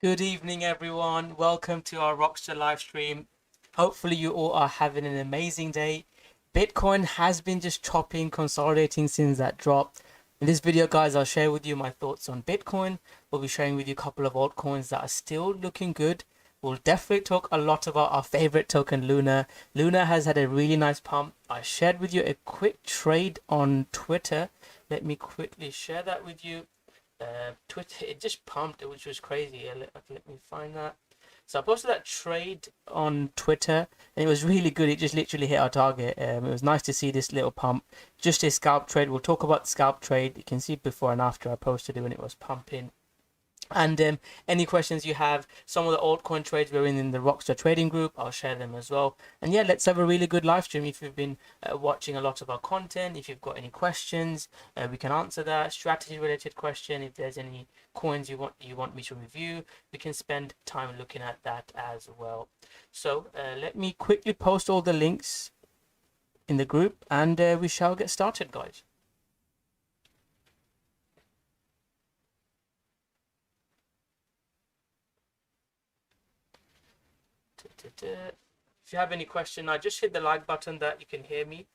Good evening, everyone. Welcome to our Rockstar live stream. Hopefully, you all are having an amazing day. Bitcoin has been just chopping, consolidating since that drop. In this video, guys, I'll share with you my thoughts on Bitcoin. We'll be sharing with you a couple of altcoins that are still looking good. We'll definitely talk a lot about our favorite token, Luna. Luna has had a really nice pump. I shared with you a quick trade on Twitter. Let me quickly share that with you. Twitter, it just pumped, which was crazy. Let me find that. So I posted that trade on Twitter, and it was really good. It just literally hit our target. It was nice to see this little pump. Just a scalp trade. We'll talk about the scalp trade. You can see before and after I posted it when it was pumping. And any questions you have, some of the altcoin trades we're in the Rockstar trading group, I'll share them as well. And yeah, let's have a really good live stream. If you've been watching a lot of our content, if you've got any questions, we can answer that. Strategy related question. If there's any coins you want me to review, we can spend time looking at that as well. So let me quickly post all the links in the group, and we shall get started, guys. If you have any question, I just hit the like button that you can hear me.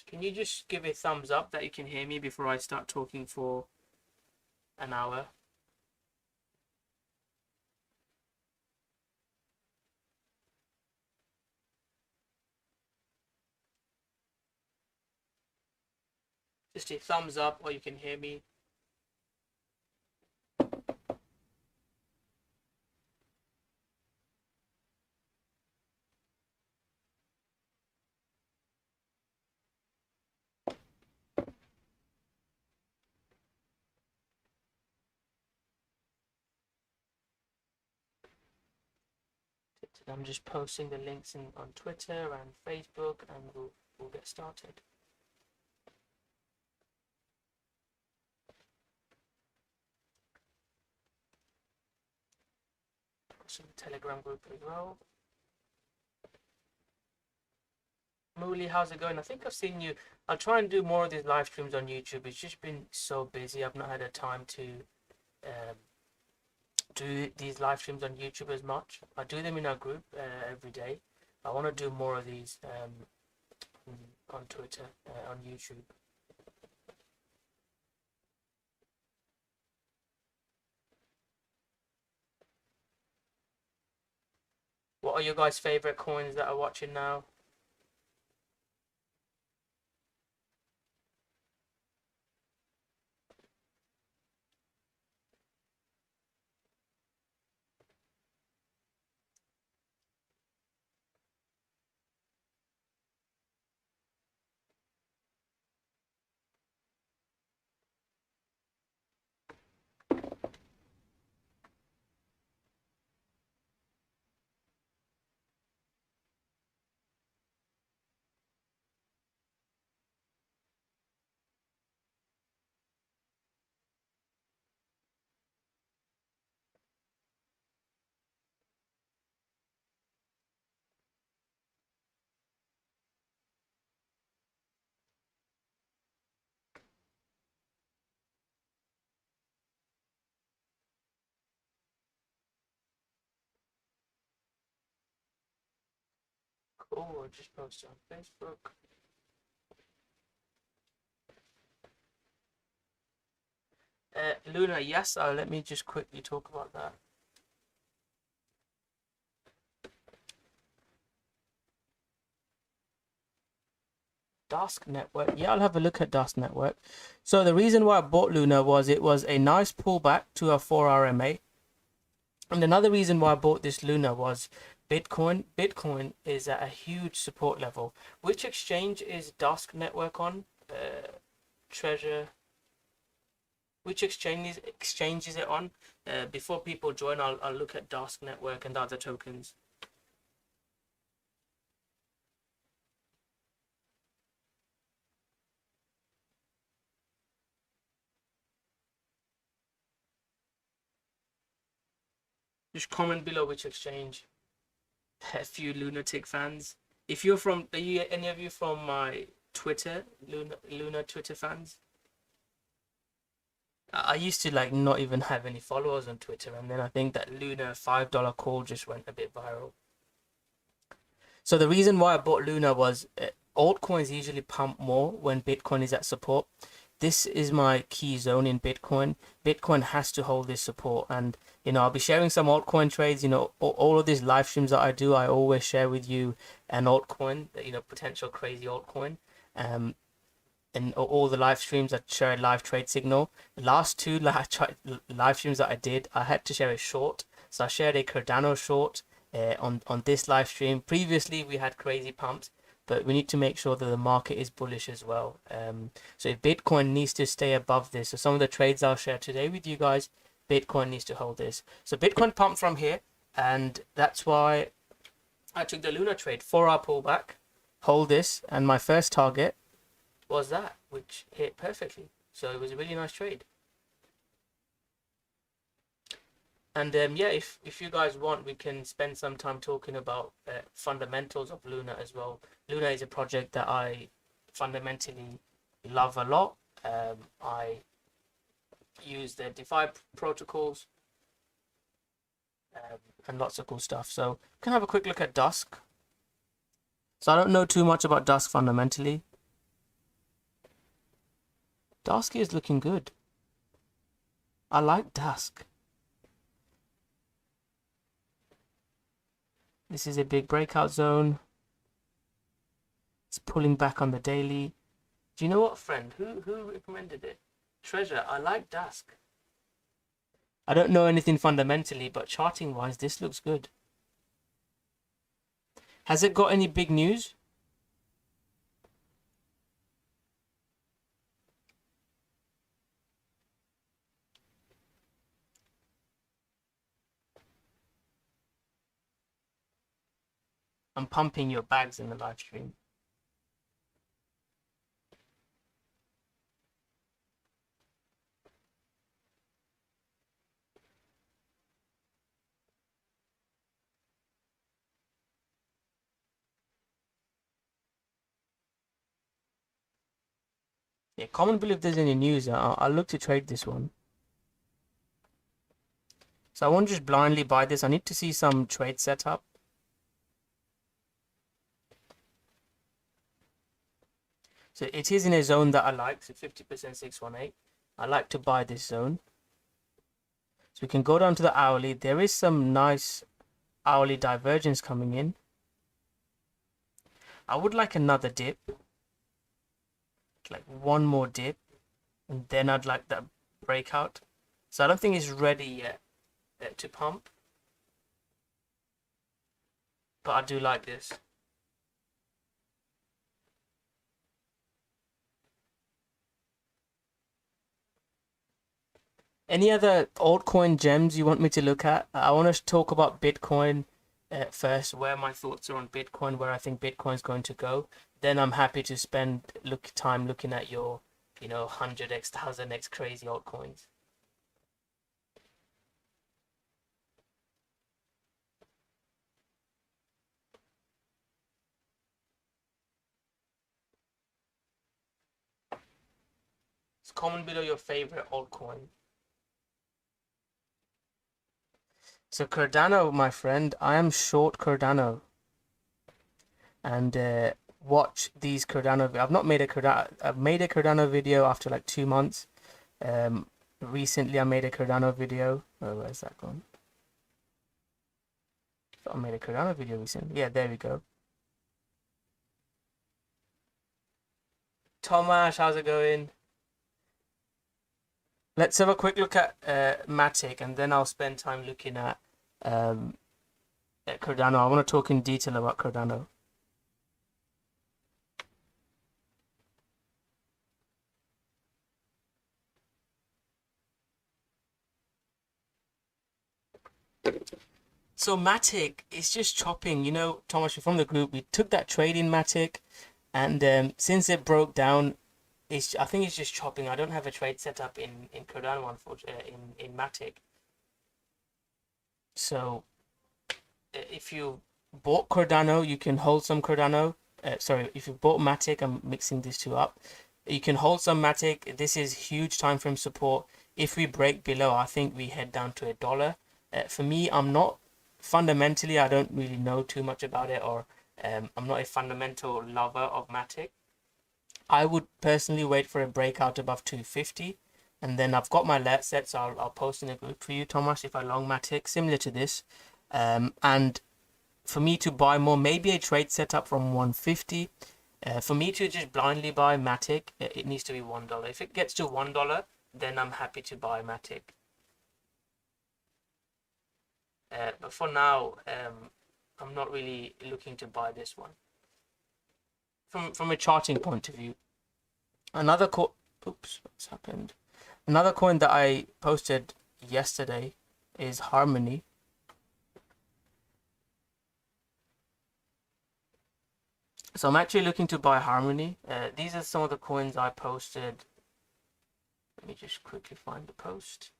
Can you just give a thumbs up that you can hear me before I start talking for an hour? Just a thumbs up or you can hear me. I'm just posting the links on Twitter and Facebook, and we'll get started. Also the Telegram group as well. Mooley, how's it going? I think I've seen you. I'll try and do more of these live streams on YouTube. It's just been so busy. I've not had a time to um, do these live streams on YouTube as much. I do them in our group every day. I want to do more of these on Twitter, on YouTube. What are your guys' favorite coins that are watching now? Cool, I'll just post it on Facebook. Luna, yes, let me just quickly talk about that. Dusk Network. Yeah, I'll have a look at Dusk Network. So the reason why I bought Luna was it was a nice pullback to a 4 RMA. And another reason why I bought this Luna was Bitcoin. Bitcoin is at a huge support level. Which exchange is Dusk Network on? Treasure. Which exchange is it on? Before people join, I'll look at Dusk Network and the other tokens. Just comment below which exchange. A few lunatic fans. If you're from, are you any of you from my Twitter, Luna Twitter fans? I used to like not even have any followers on Twitter, and then I think that Luna $5 call just went a bit viral. So the reason why I bought Luna was altcoins usually pump more when Bitcoin is at support. This is my key zone in Bitcoin. Bitcoin has to hold this support, and I'll be sharing some altcoin trades. All of these live streams that I do, I always share with you an altcoin, potential crazy altcoin. And all the live streams that share a live trade signal. The last two live streams that I did, I had to share a short. So I shared a Cardano short on this live stream. Previously, we had crazy pumps, but we need to make sure that the market is bullish as well. So if Bitcoin needs to stay above this, so some of the trades I'll share today with you guys, Bitcoin needs to hold this. So Bitcoin pumped from here, and that's why I took the Luna trade, 4-hour pullback, hold this, and my first target was that, which hit perfectly. So it was a really nice trade. And yeah, if you guys want, we can spend some time talking about fundamentals of Luna as well. Luna is a project that I fundamentally love a lot. I use the DeFi protocols and lots of cool stuff. So we can have a quick look at Dusk. So I don't know too much about Dusk fundamentally. Dusk is looking good. I like Dusk. This is a big breakout zone. It's pulling back on the daily. Do you know what, friend? Who recommended it? Treasure. I like Dusk. I don't know anything fundamentally, but charting wise, this looks good. Has it got any big news? I'm pumping your bags in the live stream. Yeah, comment below if there's any news. I'll look to trade this one. So I won't just blindly buy this. I need to see some trade setup. So it is in a zone that I like, so 50% 618. I like to buy this zone. So we can go down to the hourly. There is some nice hourly divergence coming in. I would like another dip. Like one more dip. And then I'd like that breakout. So I don't think it's ready yet to pump. But I do like this. Any other altcoin gems you want me to look at? I want to talk about Bitcoin first, where my thoughts are on Bitcoin, where I think Bitcoin is going to go. Then I'm happy to spend time looking at your, 100x, 1000x crazy altcoins. So comment below your favorite altcoin. So Cardano, my friend, I am short Cardano. And watch these Cardano. I've not made a Cardano. I've made a Cardano video after like 2 months. Recently I made a Cardano video. Oh, where's that gone? I made a Cardano video recently. Yeah, there we go. Tomash, how's it going? Let's have a quick look at Matic, and then I'll spend time looking at Cardano. I want to talk in detail about Cardano. So Matic is just chopping. Thomas, from the group, we took that trade in Matic, and since it broke down, I think it's just chopping. I don't have a trade set up in Cardano, unfortunately, in Matic. So if you bought Cardano, you can hold some Cardano. Sorry, if you bought Matic, I'm mixing these two up. You can hold some Matic. This is huge time frame support. If we break below, I think we head down to $1. For me, I'm not fundamentally, I don't really know too much about it, or I'm not a fundamental lover of Matic. I would personally wait for a breakout above 250, and then I've got my alert set, so I'll post in a group for you, Thomas, if I long Matic, similar to this. And for me to buy more, maybe a trade setup from 150. For me to just blindly buy Matic, it needs to be $1. If it gets to $1, then I'm happy to buy Matic. But for now, I'm not really looking to buy this one. From a charting point of view, another oops, what's happened? Another coin that I posted yesterday is Harmony. So I'm actually looking to buy Harmony. These are some of the coins I posted. Let me just quickly find the post.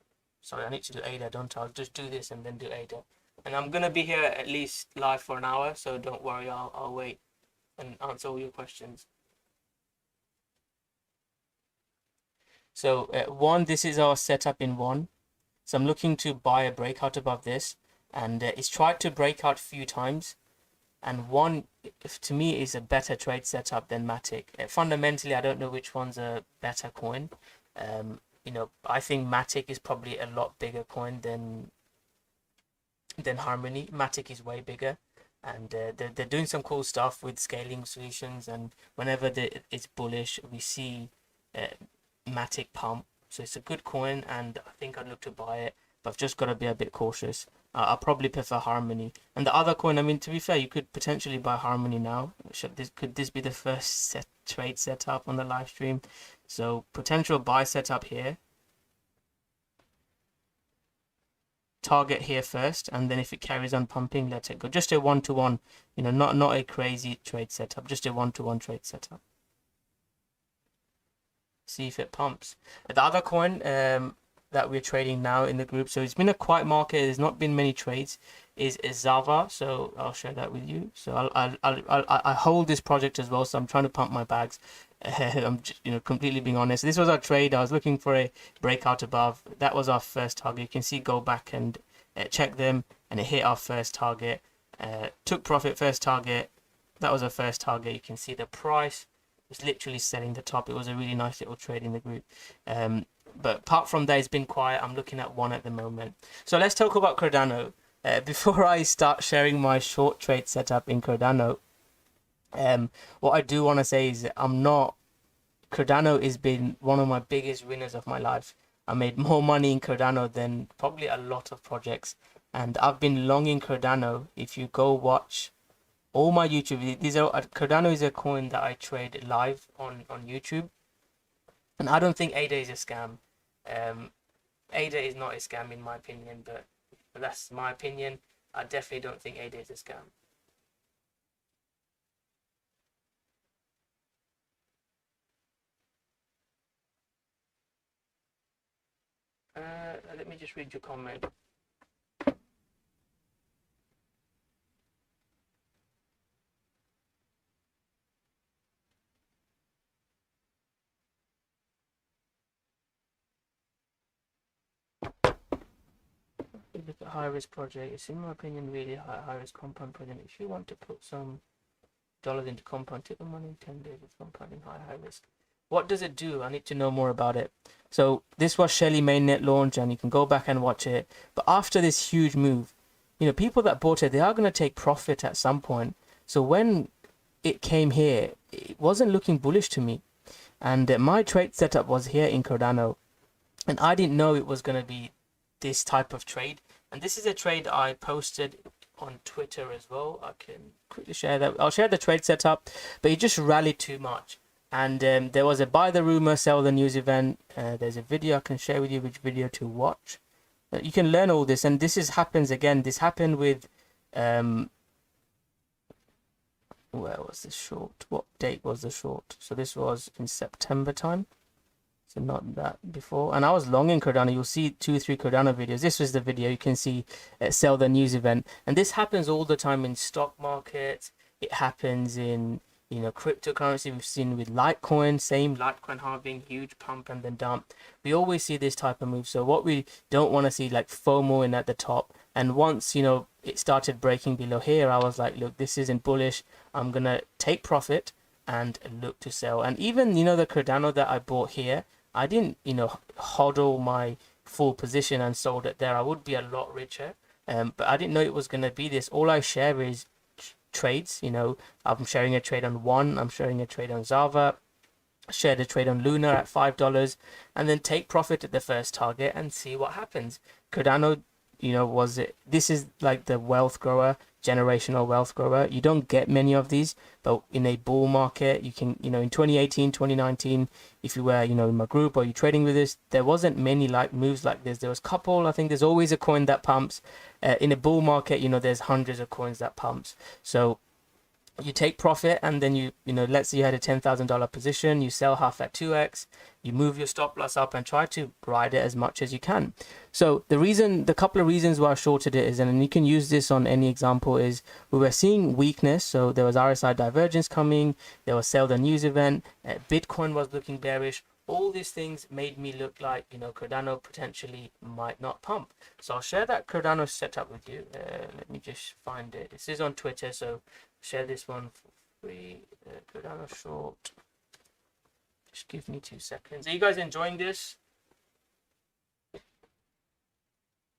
Sorry, I need to do ADA, don't I? I'll just do this and then do ADA. And I'm going to be here at least live for an hour, so don't worry, I'll wait and answer all your questions. So one, this is our setup in one. So I'm looking to buy a breakout above this, and it's tried to break out a few times. And one, to me, is a better trade setup than Matic. Fundamentally, I don't know which one's a better coin. You know, I think Matic is probably a lot bigger coin than Harmony. Matic is way bigger, and they're doing some cool stuff with scaling solutions. And whenever it's bullish, we see Matic pump. So it's a good coin, and I think I'd look to buy it, but I've just got to be a bit cautious. I'll probably prefer Harmony. And the other coin, I mean, to be fair, you could potentially buy Harmony now. Could this be the first trade setup on the live stream? So potential buy setup here. Target here first, and then if it carries on pumping, let it go. Just a 1-to-1, you know, not a crazy trade setup, just a 1-to-1 trade setup. See if it pumps. The other coin that we're trading now in the group, so it's been a quiet market, there's not been many trades, is Zava. So I'll share that with you. So I hold this project as well, so I'm trying to pump my bags. I'm just, you know, completely being honest. This was our trade. I was looking for a breakout above. That was our first target. You can see, go back and check them, and it hit our first target. Took profit, first target. That was our first target. You can see the price was literally selling the top. It was a really nice little trade in the group. But apart from that, it's been quiet. I'm looking at one at the moment. So let's talk about Cardano. Before I start sharing my short trade setup in Cardano, what I do want to say is Cardano has been one of my biggest winners of my life. I made more money in Cardano than probably a lot of projects. And I've been longing Cardano. If you go watch all my YouTube, Cardano is a coin that I trade live on YouTube. And I don't think ADA is a scam. ADA is not a scam in my opinion, but that's my opinion. I definitely don't think ADA is a scam. Let me just read your comment. Look at high risk project. It's in my opinion really high risk compound project. If you want to put some dollars into compound, take the money in 10 days with compounding high risk. What does it do? I need to know more about it. So this was Shelly mainnet launch, and you can go back and watch it. But after this huge move, you know, people that bought it, they are going to take profit at some point. So when it came here, it wasn't looking bullish to me. And my trade setup was here in Cardano, and I didn't know it was going to be this type of trade. And this is a trade I posted on Twitter as well. I can quickly share that. I'll share the trade setup, but it just rallied too much. And there was a buy the rumor, sell the news event. There's a video I can share with you, which video to watch. You can learn all this, and this happens again. This happened with where was the short? What date was the short? So this was in September time. So not that before. And I was long in Cardano. You'll see 2-3 Cardano videos. This was the video. You can see sell the news event. And this happens all the time in stock markets. It happens in, You know, cryptocurrency we've seen with Litecoin, same Litecoin halving, huge pump and then dump. We always see this type of move. So what we don't want to see, like FOMO in at the top. And once, you know, it started breaking below here, I was like, look, this isn't bullish. I'm gonna take profit and look to sell. And even, you know, the Cardano that I bought here, I didn't, you know, hodl my full position and sold it there. I would be a lot richer. But I didn't know it was going to be this. All I share is trades. You know, I'm sharing a trade on One, I'm sharing a trade on Zava, shared a trade on Luna at $5, and then take profit at the first target and see what happens. Cardano, you know, was it? This is like the wealth grower, generational wealth grower. You don't get many of these, but in a bull market, you can, you know, in 2018, 2019, if you were, you know, in my group or you trading with this, there wasn't many like moves like this. There was a couple. I think there's always a coin that pumps. In a bull market, you know, there's hundreds of coins that pumps. So you take profit, and then you know, let's say you had a $10,000 position, you sell half at 2x, you move your stop loss up and try to ride it as much as you can. So the couple of reasons why I shorted it is, and you can use this on any example, is we were seeing weakness. So there was RSI divergence coming, there was sell the news event, Bitcoin was looking bearish. All these things made me look like, you know, Cardano potentially might not pump. So I'll share that Cardano setup with you. Let me just find it. This is on Twitter, so share this one for free. Cardano short. Just give me 2 seconds. Are you guys enjoying this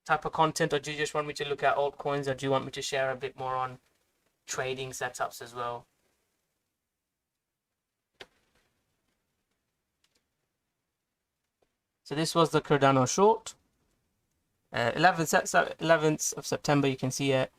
type of content, or do you just want me to look at altcoins, or do you want me to share a bit more on trading setups as well? So this was the Cardano short. 11th of September, you can see it.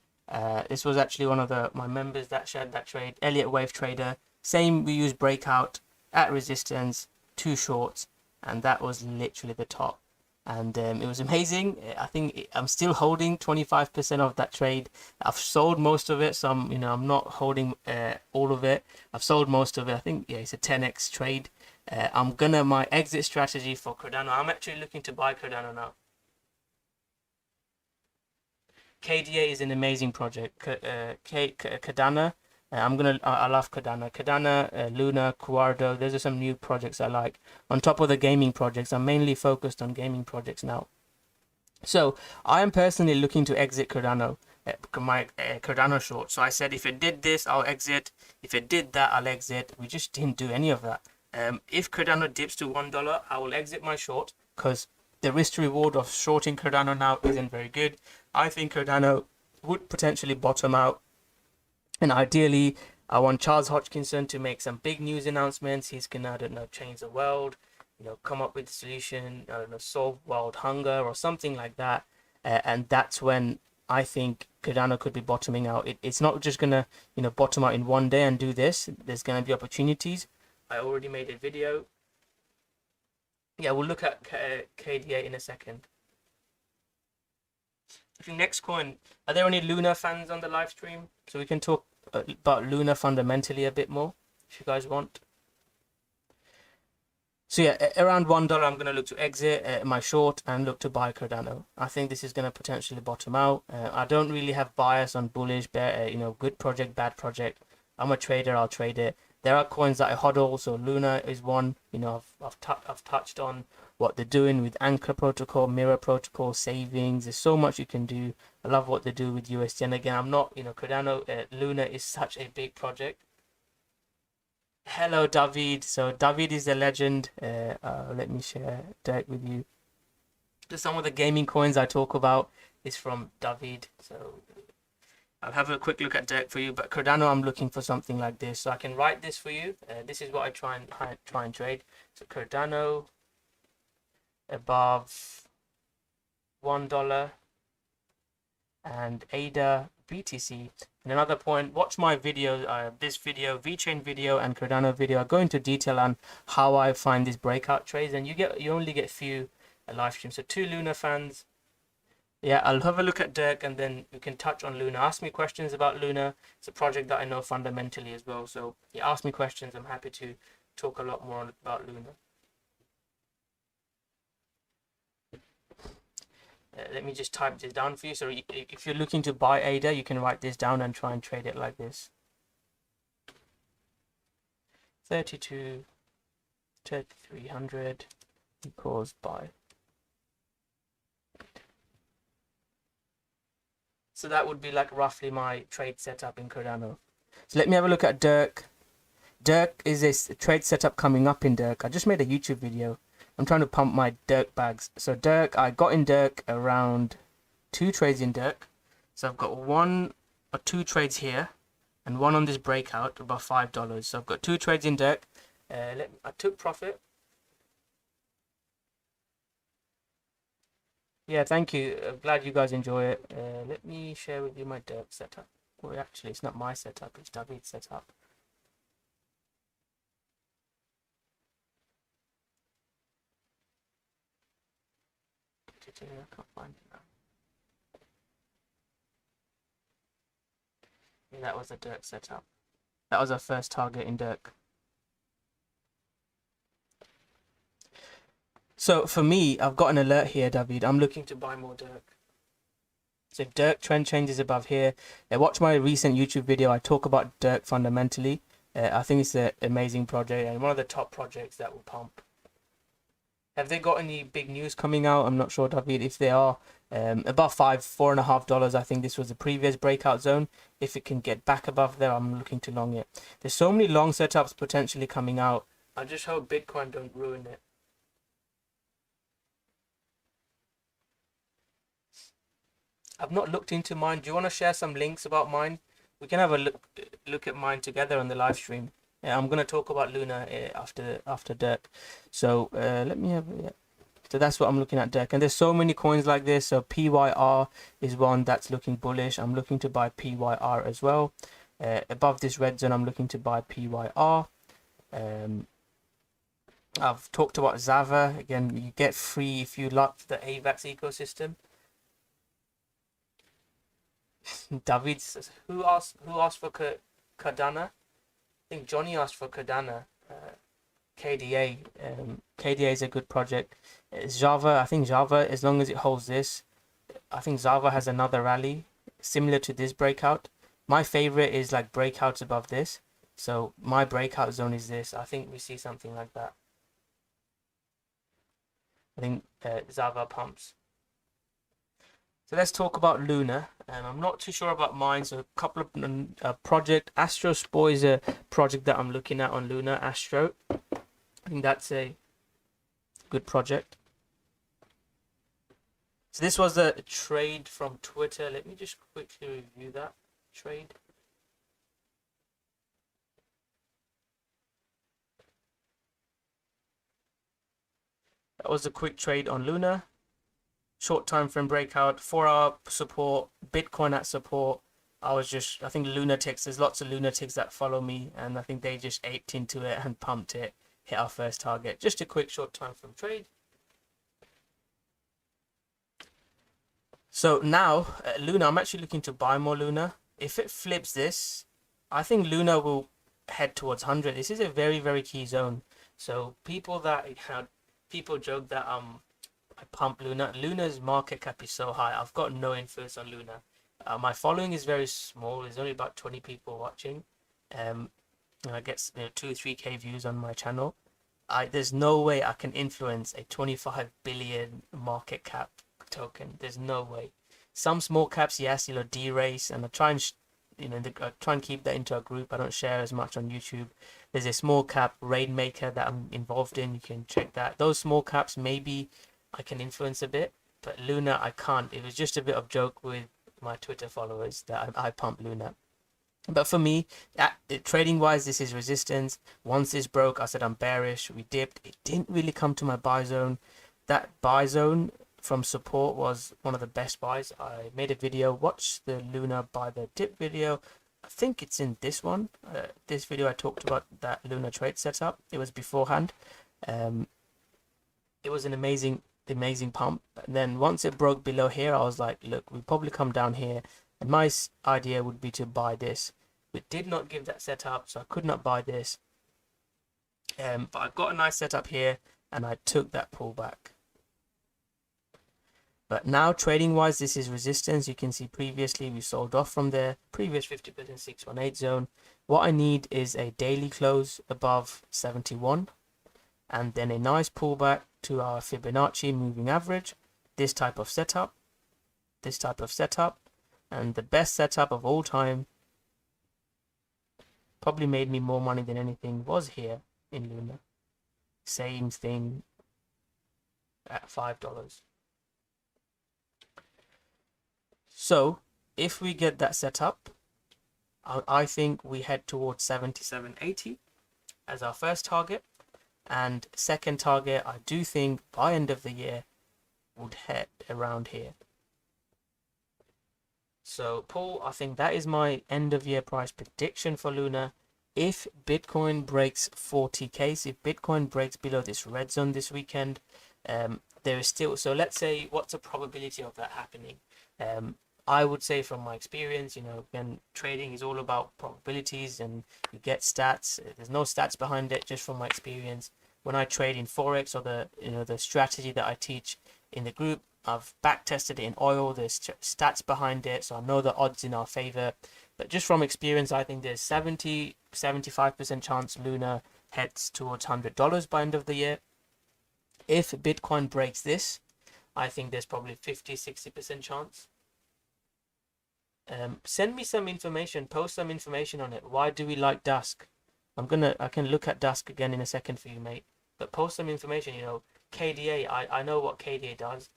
This was actually one of my members that shared that trade, Elliott Wave Trader. Same, we used breakout at resistance, 2 shorts, and that was literally the top. And it was amazing. I think I'm still holding 25% of that trade. I've sold most of it, so I'm not holding all of it. I've sold most of it. I think, yeah, it's a 10x trade. My exit strategy for Cardano, I'm actually looking to buy Cardano now. KDA is an amazing project. Kadena. I love Kadena. Kadena, Luna, Cuardo. Those are some new projects I like. On top of the gaming projects, I'm mainly focused on gaming projects now. So I am personally looking to exit Cardano, my Cardano short. So I said, if it did this, I'll exit. If it did that, I'll exit. We just didn't do any of that. If Cardano dips to $1, I will exit my short, because the risk to reward of shorting Cardano now isn't very good. I think Cardano would potentially bottom out, and ideally I want Charles Hodgkinson to make some big news announcements. He's gonna, I don't know, change the world, you know, come up with a solution, I don't know, solve world hunger or something like that, and that's when I think Cardano could be bottoming out. It's not just gonna, you know, bottom out in one day and do this. There's gonna be opportunities. I already made a video. Yeah, we'll look at KDA in a second. I think next coin, are there any Luna fans on the live stream? So we can talk about Luna fundamentally a bit more, if you guys want. So yeah, around $1, I'm going to look to exit my short and look to buy Cardano. I think this is going to potentially bottom out. I don't really have bias on bullish, you know, good project, bad project. I'm a trader, I'll trade it. There are coins that I hodl, so Luna is one. You know, I've touched on what they're doing with Anchor Protocol, Mirror Protocol, savings. There's so much you can do. I love what they do with USD. And again, I'm not, you know, Cardano, Luna is such a big project. Hello, David. So David is a legend. Let me share Derek with you. Just some of the gaming coins I talk about is from David. So I'll have a quick look at Derek for you, but Cardano, I'm looking for something like this. So I can write this for you. This is what I try and trade. So Cardano above $1 and ADA BTC. And another point, watch my video, this video, VeChain video and Cardano video. I go into detail on how I find these breakout trades, and you only get few live streams. So 2 Luna fans. Yeah, I'll have a look at Dirk and then we can touch on Luna. Ask me questions about Luna. It's a project that I know fundamentally as well. So yeah, ask me questions. I'm happy to talk a lot more about Luna. Let me just type this down for you. So if you're looking to buy ADA, you can write this down and try and trade it like this. 32 3300 equals buy. So that would be like roughly my trade setup in Cardano. So let me have a look at Dirk. Dirk is a trade setup coming up in Dirk. I just made a YouTube video. I'm trying to pump my Dirk bags. So Dirk, I got in Dirk around 2 trades in Dirk. So I've got 1 or 2 trades here and 1 on this breakout, about $5. So I've got 2 trades in Dirk. I took profit. Yeah, thank you. Glad you guys enjoy it. Let me share with you my Dirk setup. Well, actually, it's not my setup. It's David's setup. I can't find it now. Yeah, that was a Dirk setup. That was our first target in Dirk. So for me, I've got an alert here, David. I'm looking to buy more Dirk. So if Dirk trend changes above here, watch my recent YouTube video. I talk about Dirk fundamentally. I think it's an amazing project and one of the top projects that will pump. Have they got any big news coming out? I'm not sure, David. If they are, above $4.50, I think this was the previous breakout zone. If it can get back above there, I'm looking to long it. There's so many long setups potentially coming out. I just hope Bitcoin don't ruin it. I've not looked into mine. Do you want to share some links about mine? We can have a look at mine together on the live stream. Yeah, I'm gonna talk about Luna after Dirk. So let me have. Yeah. So that's what I'm looking at, Dirk. And there's so many coins like this. So PYR is one that's looking bullish. I'm looking to buy PYR as well. Above this red zone, I'm looking to buy PYR. I've talked about Zava. Again, you get free if you like the AVAX ecosystem. David says, who asked for Kadena? I think Johnny asked for Kadena. KDA. KDA is a good project. Java, I think Java, as long as it holds this, I think Java has another rally similar to this breakout. My favorite is like breakouts above this. So my breakout zone is this. I think we see something like that. I think Java pumps. So let's talk about Luna. I'm not too sure about mine. So a couple of project Astro Spore is a project that I'm looking at on Luna. Astro, I think that's a good project. So this was a trade from Twitter. Let me just quickly review that trade. That was a quick trade on Luna. Short time frame breakout, 4-hour support, Bitcoin at support. I think lunatics, there's lots of lunatics that follow me, and I think they just aped into it and pumped it, hit our first target. Just a quick short time frame trade. So now, Luna, I'm actually looking to buy more Luna. If it flips this, I think Luna will head towards 100. This is a very, very key zone. So people joke that I pump Luna. Luna's market cap is so high. I've got no influence on Luna. My following is very small. There's only about 20 people watching. I get 2-3K views on my channel. There's no way I can influence a 25 billion market cap token. There's no way. Some small caps, yes, D-Race, and I try and I try and keep that into a group. I don't share as much on YouTube. There's a small cap Rainmaker that I'm involved in. You can check that. Those small caps maybe I can influence a bit, but Luna I can't. It was just a bit of joke with my Twitter followers that I pump Luna. But for me, trading wise, this is resistance. Once this broke, I said I'm bearish. We dipped. It didn't really come to my buy zone. That buy zone from support was one of the best buys. I made a video. Watch the Luna buy the dip video. I think it's in this one. This video I talked about that Luna trade setup. It was beforehand. It was an amazing pump. And then once it broke below here, I was like, look, we'll probably come down here. And my idea would be to buy this. We did not give that setup, so I could not buy this. But I got a nice setup here, and I took that pullback. But now trading wise, this is resistance. You can see previously we sold off from there. Previous 50% 618 zone. What I need is a daily close above 71, and then a nice pullback to our Fibonacci moving average. This type of setup, and the best setup of all time, probably made me more money than anything, was here in Luna. Same thing at $5. So if we get that set up, I think we head towards 77.80 as our first target, and second target I do think by end of the year would head around here. So Paul, I think that is my end of year price prediction for Luna. If Bitcoin breaks 40k, so if Bitcoin breaks below this red zone this weekend, there is still, so let's say, what's the probability of that happening? I would say from my experience, when trading is all about probabilities and you get stats, there's no stats behind it, just from my experience. When I trade in Forex, or the strategy that I teach in the group, I've back tested it in oil, there's stats behind it, so I know the odds in our favor. But just from experience, I think there's 70-75% chance Luna heads towards $100 by end of the year. If Bitcoin breaks this, I think there's probably 50-60% chance. Send me some information, post some information on it. Why do we like Dusk? I can look at Dusk again in a second for you, mate. But post some information, KDA, I know what KDA does.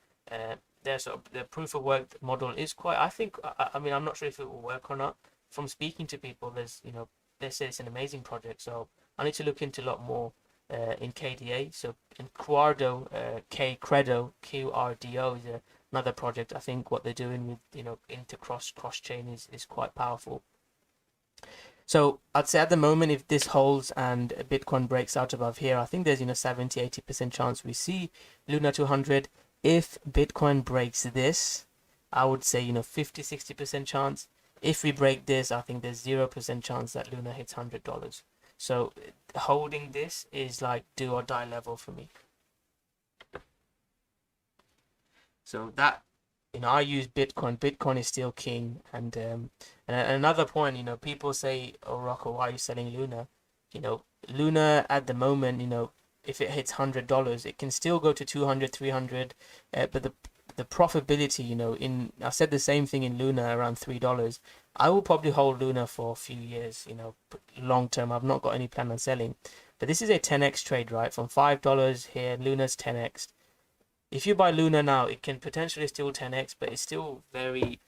Their sort of the proof of work model is quite, I mean, I'm not sure if it will work or not. From speaking to people, they say it's an amazing project, so I need to look into a lot more in KDA. So in Quardo, Credo, QRDO is another project. I think what they're doing with into cross chain is quite powerful. So I'd say at the moment, if this holds and Bitcoin breaks out above here, I think there's 70-80% chance we see Luna 200. If Bitcoin breaks this, I would say 50-60% chance. If we break this, I think there's 0% chance that Luna hits $100. So holding this is like do or die level for me. So that, I use Bitcoin. Bitcoin is still king. And another point, people say, "Oh, Rocko, why are you selling Luna?" Luna at the moment, if it hits $100, it can still go to 200, 300. But the profitability, I said the same thing in Luna around $3. I will probably hold Luna for a few years, long term. I've not got any plan on selling. But this is a 10x trade, right? From $5 here, Luna's 10x. If you buy Luna now, it can potentially still 10x, but it's still the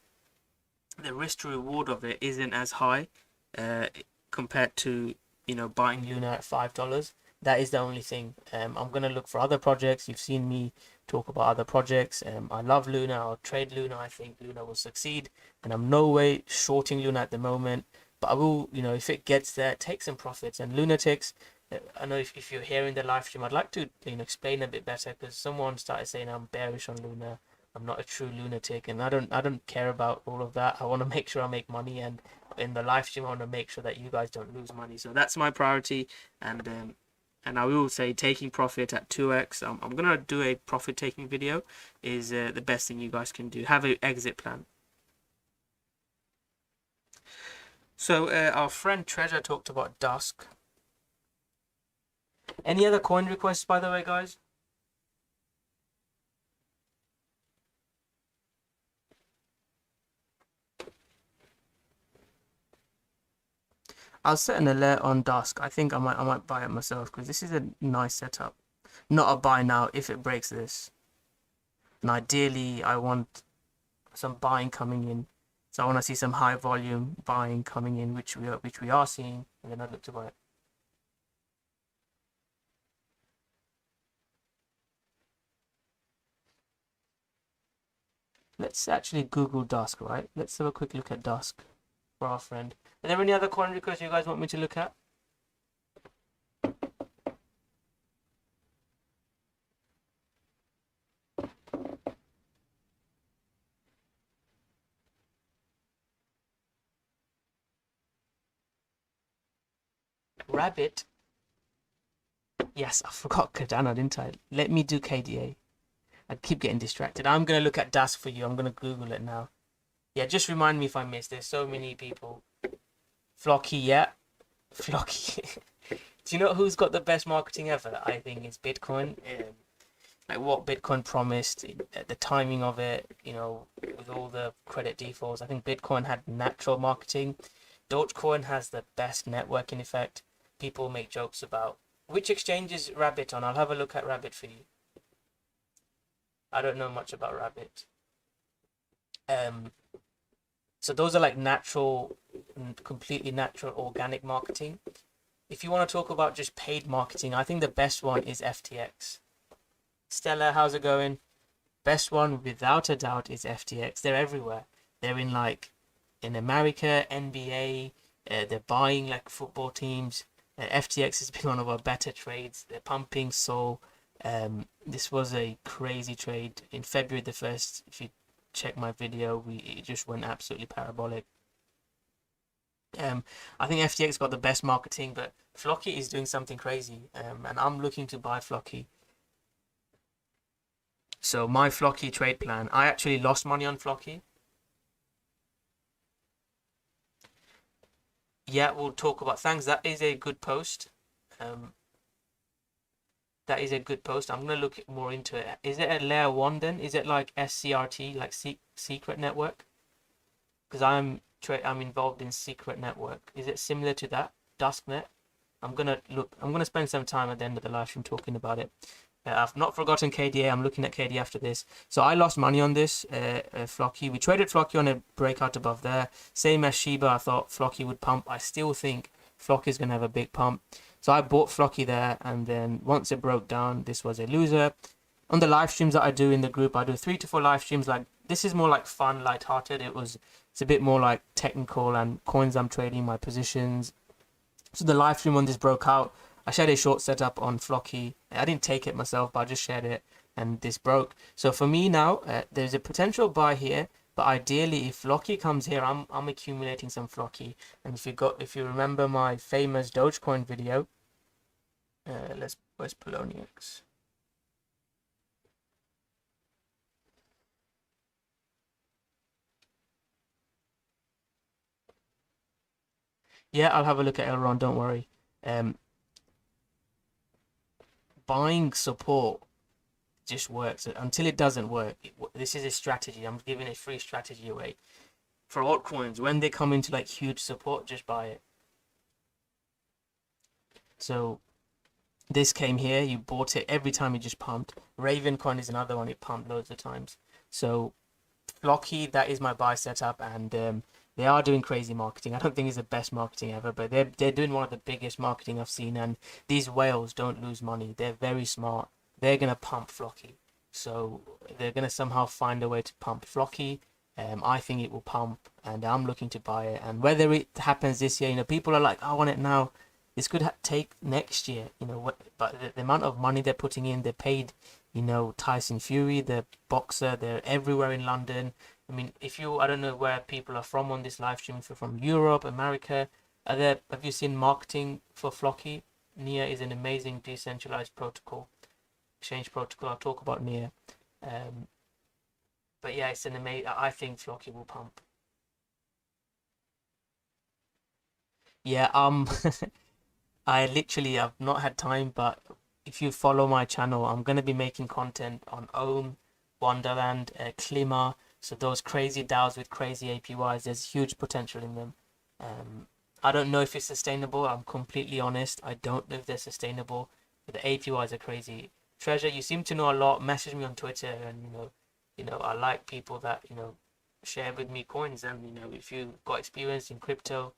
risk to reward of it isn't as high compared to, buying Luna at $5. That is the only thing. I'm going to look for other projects. You've seen me talk about other projects. I love Luna. I'll trade Luna. I think Luna will succeed. And I'm no way shorting Luna at the moment. But I will, if it gets there, take some profits. And lunatics, I know if you're here in the live stream, I'd like to explain a bit better, because someone started saying I'm bearish on Luna. I'm not a true lunatic, and I don't care about all of that. I want to make sure I make money, and in the live stream I want to make sure that you guys don't lose money. So that's my priority, and I will say taking profit at 2x. I'm gonna do a profit taking video. Is the best thing you guys can do. Have an exit plan. So our friend Treasure talked about Dusk. Any other coin requests, by the way, guys? I'll set an alert on Dusk. I think I might buy it myself, because this is a nice setup. Not a buy now if it breaks this. And ideally, I want some buying coming in. So I want to see some high volume buying coming in, which we are seeing, and then I look to buy it. Let's actually Google Dusk, right? Let's have a quick look at Dusk for our friend. Are there any other coin requests you guys want me to look at? Rabbit. Yes, I forgot Cardano, didn't I? Let me do KDA. I keep getting distracted. I'm going to look at Dusk for you. I'm going to Google it now. Yeah, just remind me if I miss. There's so many people. Flocky, yeah. Flocky. Do you know who's got the best marketing ever? I think it's Bitcoin. Like what Bitcoin promised, the timing of it, with all the credit defaults. I think Bitcoin had natural marketing. Dogecoin has the best networking effect. People make jokes about which exchange is Rabbit on. I'll have a look at Rabbit for you. I don't know much about Rabbit. So those are like natural, completely natural, organic marketing. If you want to talk about just paid marketing, I think the best one is FTX. Stella, how's it going? Best one without a doubt is FTX. They're everywhere. They're in America, NBA. They're buying like football teams. FTX has been one of our better trades. They're pumping Sol. This was a crazy trade in February the 1st. If you check my video, it just went absolutely parabolic. I think FTX got the best marketing, but Flocky is doing something crazy, and I'm looking to buy Flocky. So my Flocky trade plan, I actually lost money on Flocky. Yeah, we'll talk about thanks. That is a good post. That is a good post. I'm gonna look more into it. Is it a layer one then? Is it like SCRT, like secret network? Because I'm involved in secret network. Is it similar to that Dusknet? I'm gonna spend some time at the end of the live stream talking about it. I've not forgotten KDA. I'm looking at KDA after this. So I lost money on this Flocky. We traded Flocky on a breakout above there. Same as Shiba. I thought Flocky would pump. I still think Flocky is gonna have a big pump. So I bought Flocky there, and then once it broke down, this was a loser. On the live streams that I do in the group, I do 3 to 4 live streams. Like this is more like fun, light-hearted. It's a bit more like technical and coins I'm trading, my positions. So the live stream when this broke out, I shared a short setup on Flocky. I didn't take it myself, but I just shared it, and this broke. So for me now, there's a potential buy here, but ideally, if Flocky comes here, I'm accumulating some Flocky. And if you remember my famous Dogecoin video, where's Polonius? Yeah, I'll have a look at Elron. Don't worry. Buying support just works until it doesn't work. This is a strategy. I'm giving a free strategy away for altcoins. When they come into like huge support, just buy it. So this came here, you bought it every time it just pumped. Ravencoin is another one, it pumped loads of times. So Flocky, that is my buy setup, and they are doing crazy marketing. I don't think it's the best marketing ever, but they're doing one of the biggest marketing I've seen. And these whales don't lose money. They're very smart. They're gonna pump Flocky, so they're gonna somehow find a way to pump Flocky. I think it will pump, and I'm looking to buy it. And whether it happens this year, people are like, I want it now. This could take next year, but the amount of money they're putting in, they're paid, Tyson Fury, the boxer, they're everywhere in London. I mean, I don't know where people are from on this live stream, if you're from Europe, America, have you seen marketing for Flocky? NIA is an amazing decentralized protocol, exchange protocol. I'll talk about NIA. But yeah, it's an amazing, I think Flocky will pump. Yeah, I literally have not had time, but if you follow my channel, I'm going to be making content on Ohm, Wonderland, Klima. So those crazy DAOs with crazy APYs, there's huge potential in them. I don't know if it's sustainable. I'm completely honest. I don't know if they're sustainable, but the APYs are crazy. Treasure, you seem to know a lot. Message me on Twitter, and I like people that share with me coins. And if you've got experience in crypto,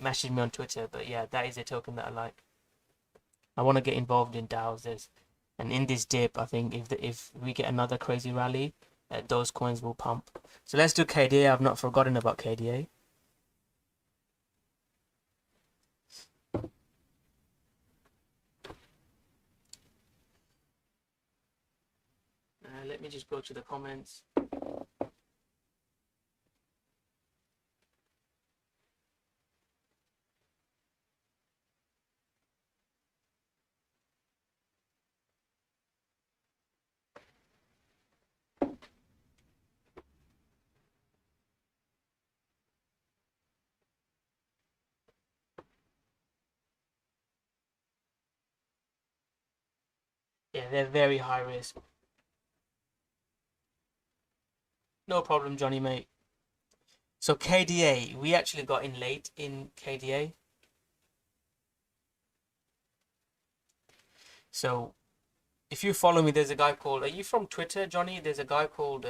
message me on Twitter. But yeah, that is a token that I like. I want to get involved in DAOs. And in this dip, I think if we get another crazy rally, those coins will pump. So let's do KDA. I've not forgotten about KDA. Let me just go to the comments. Yeah, they're very high risk. No problem, Johnny, mate. So KDA, we actually got in late in KDA. So if you follow me, there's a guy called. Are you from Twitter, Johnny? There's a guy called.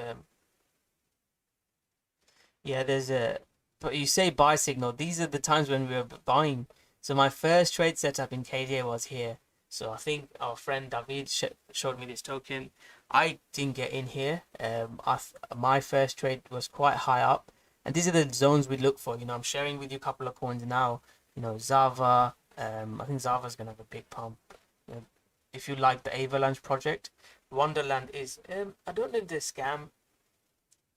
Yeah, there's a. But you say buy signal. These are the times when we were buying. So my first trade setup in KDA was here. So I think our friend David showed me this token. I didn't get in here. My first trade was quite high up, and these are the zones we look for. I'm sharing with you a couple of coins now. Zava. I think Zava's gonna have a big pump. You know, if you like the Avalanche project, Wonderland is. I don't know if they're scam,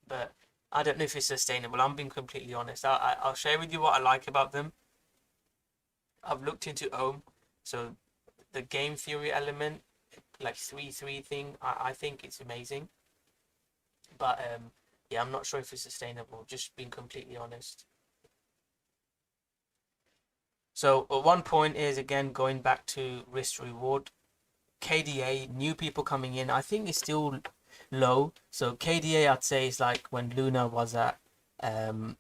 but I don't know if it's sustainable. I'm being completely honest. I'll share with you what I like about them. I've looked into Ohm, so the game theory element, like 3-3 thing, I think it's amazing. But yeah, I'm not sure if it's sustainable. Just being completely honest. So one point is again going back to risk reward. KDA, new people coming in, I think it's still low. So KDA, I'd say is like when Luna was at um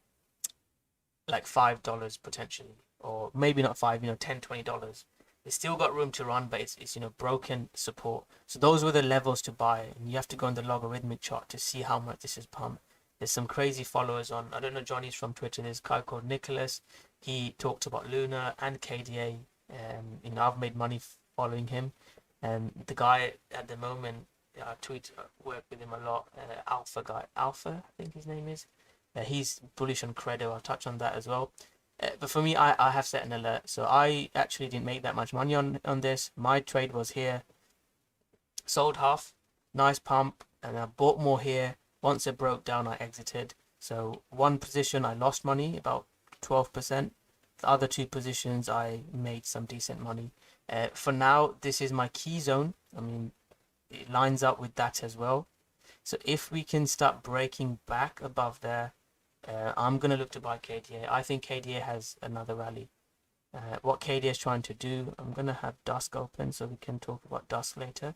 like $5 potentially, or maybe not five, $10-20. It's still got room to run, but it's broken support. So those were the levels to buy, and you have to go on the logarithmic chart to see how much this is pumped. There's some crazy followers on. I don't know, Johnny's from Twitter. There's a guy called Nicholas. He talked about Luna and KDA. I've made money following him. And the guy at the moment, I work with him a lot. Alpha guy, Alpha, I think his name is. He's bullish on Credo. I'll touch on that as well. But for me, I have set an alert. So I actually didn't make that much money on this. My trade was here. Sold half. Nice pump. And I bought more here. Once it broke down, I exited. So one position, I lost money, about 12%. The other two positions, I made some decent money. For now, this is my key zone. I mean, it lines up with that as well. So if we can start breaking back above there, I'm going to look to buy KDA. I think KDA has another rally. What KDA is trying to do, I'm going to have Dusk open so we can talk about Dusk later.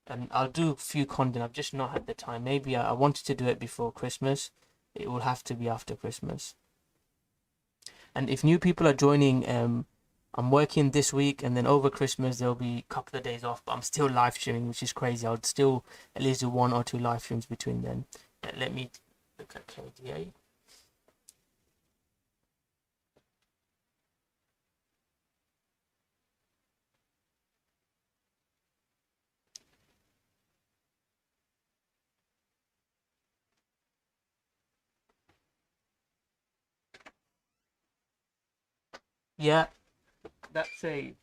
And I'll do a few content. I've just not had the time. Maybe I wanted to do it before Christmas. It will have to be after Christmas. And if new people are joining, I'm working this week, and then over Christmas there'll be a couple of days off, but I'm still live streaming, which is crazy. I'll still at least do 1 or 2 live streams between then. Let me look at KDA. Yeah, that's a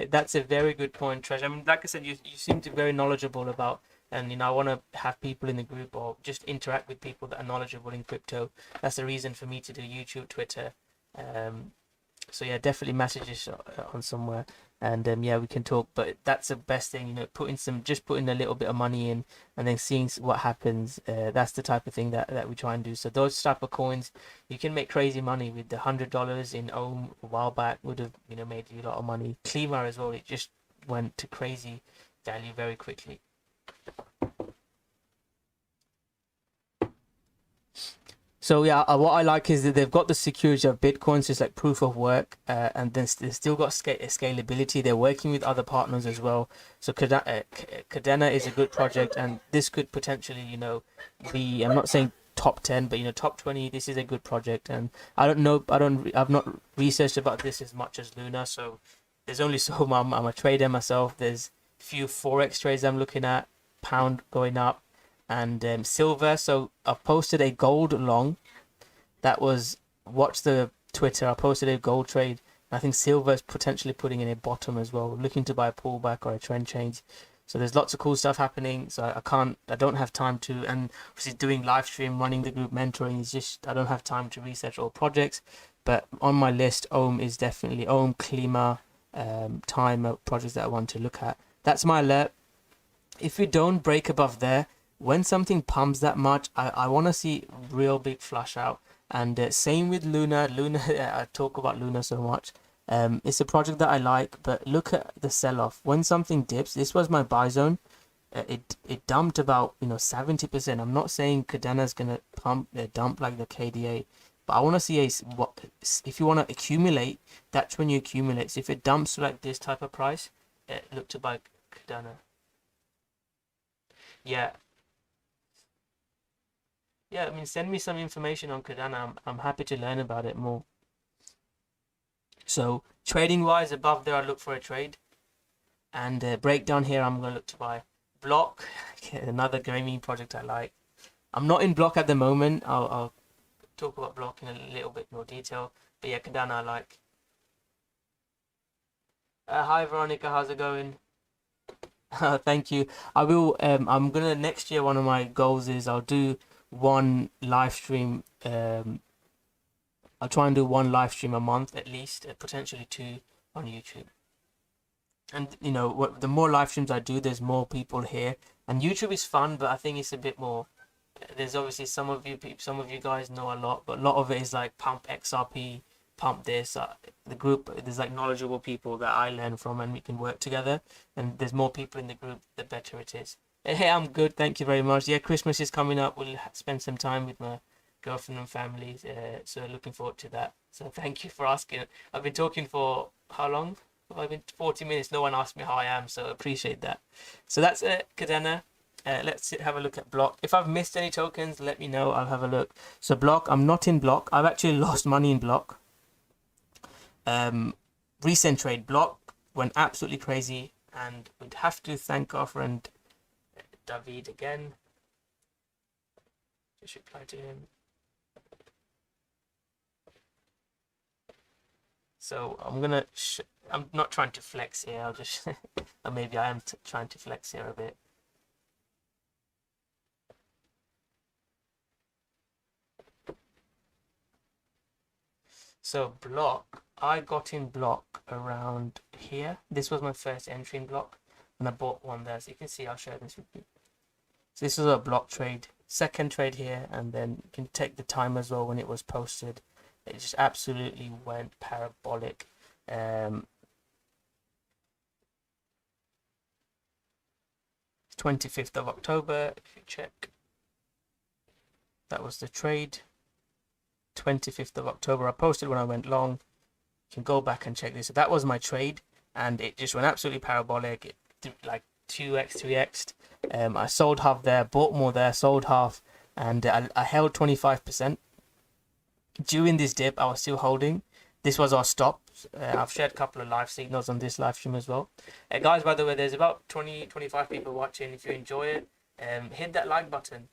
that's a very good point, Treasure. I mean, like I said, you seem to be very knowledgeable about, and I want to have people in the group or just interact with people that are knowledgeable in crypto. That's the reason for me to do YouTube, Twitter. So yeah, definitely messages on somewhere, and yeah, we can talk. But that's the best thing, putting a little bit of money in, and then seeing what happens. That's the type of thing that we try and do. So those type of coins, you can make crazy money with the $100 in Ohm a while back. Would have made you a lot of money. Klima as well. It just went to crazy value very quickly. So yeah, what I like is that they've got the security of Bitcoin, so it's like proof of work, and then they've still got scalability. They're working with other partners as well. So Kadena is a good project, and this could potentially, be, I'm not saying top 10, but top 20. This is a good project, and I don't know, I've not researched about this as much as Luna, so there's only so I'm a trader myself. There's a few forex trades I'm looking at, pound going up, and silver. So I've posted a gold long. That was, watch the Twitter. I posted a gold trade. I think silver is potentially putting in a bottom as well, looking to buy a pullback or a trend change. So there's lots of cool stuff happening. So I don't have time to, and obviously doing live stream, running the group, mentoring is just, I don't have time to research all projects. But on my list, Ohm is definitely Ohm, Klima, Timer projects that I want to look at. That's my alert. If we don't break above there, when something pumps that much, I want to see real big flush out. And same with Luna. I talk about Luna so much. It's a project that I like, but look at the sell-off. When something dips, this was my buy zone. It dumped about 70%. I'm not saying Kadena gonna dump like the KDA, but I want to see what if you want to accumulate. That's when you accumulate. So if it dumps to like this type of price, look to buy Kadena. Yeah, yeah. I mean, send me some information on Cardano. I'm happy to learn about it more. So trading wise, above there, I look for a trade, and breakdown here, I'm gonna look to buy Block, another gaming project I like. I'm not in Block at the moment. I'll talk about Block in a little bit more detail. But yeah, Cardano I like. Hi Veronica, how's it going? Thank you. I will. I'm gonna next year. One of my goals is I'll do one live stream. I'll try and do one live stream a month at least, potentially two on YouTube. And the more live streams I do, there's more people here. And YouTube is fun, but I think it's a bit more. There's obviously some of you guys know a lot, but a lot of it is like pump XRP, pump this. The group, there's like knowledgeable people that I learn from, and we can work together. And there's more people in the group, the better it is. Hey, I'm good, thank you very much. Yeah, Christmas is coming up. We'll spend some time with my girlfriend and family, so looking forward to that. So thank you for asking. I've been talking for how long? I've been 40 minutes. No one asked me how I am, so appreciate that. So that's it, Kadena. Let's have a look at Block. If I've missed any tokens, let me know. I'll have a look. So Block, I'm not in Block. I've actually lost money in Block. Recent trade, Block went absolutely crazy, and we'd have to thank our friend David again. Just reply to him. So I'm not trying to flex here. I'll just, or maybe I am trying to flex here a bit. So Block, I got in Block around here. This was my first entry in Block, and I bought one there. So you can see, I'll share this with you. So this was a Block trade, second trade here, and then you can take the time as well when it was posted. It just absolutely went parabolic. 25th of October, if you check, that was the trade. 25th of October, I posted when I went long. You can go back and check this. So that was my trade, and it just went absolutely parabolic. It did like 2x, 3x. I sold half there, bought more there, sold half, and I held 25%. During this dip, I was still holding. This was our stop. I've shared a couple of live signals on this live stream as well. Guys, by the way, there's about 25 people watching. If you enjoy it, hit that like button.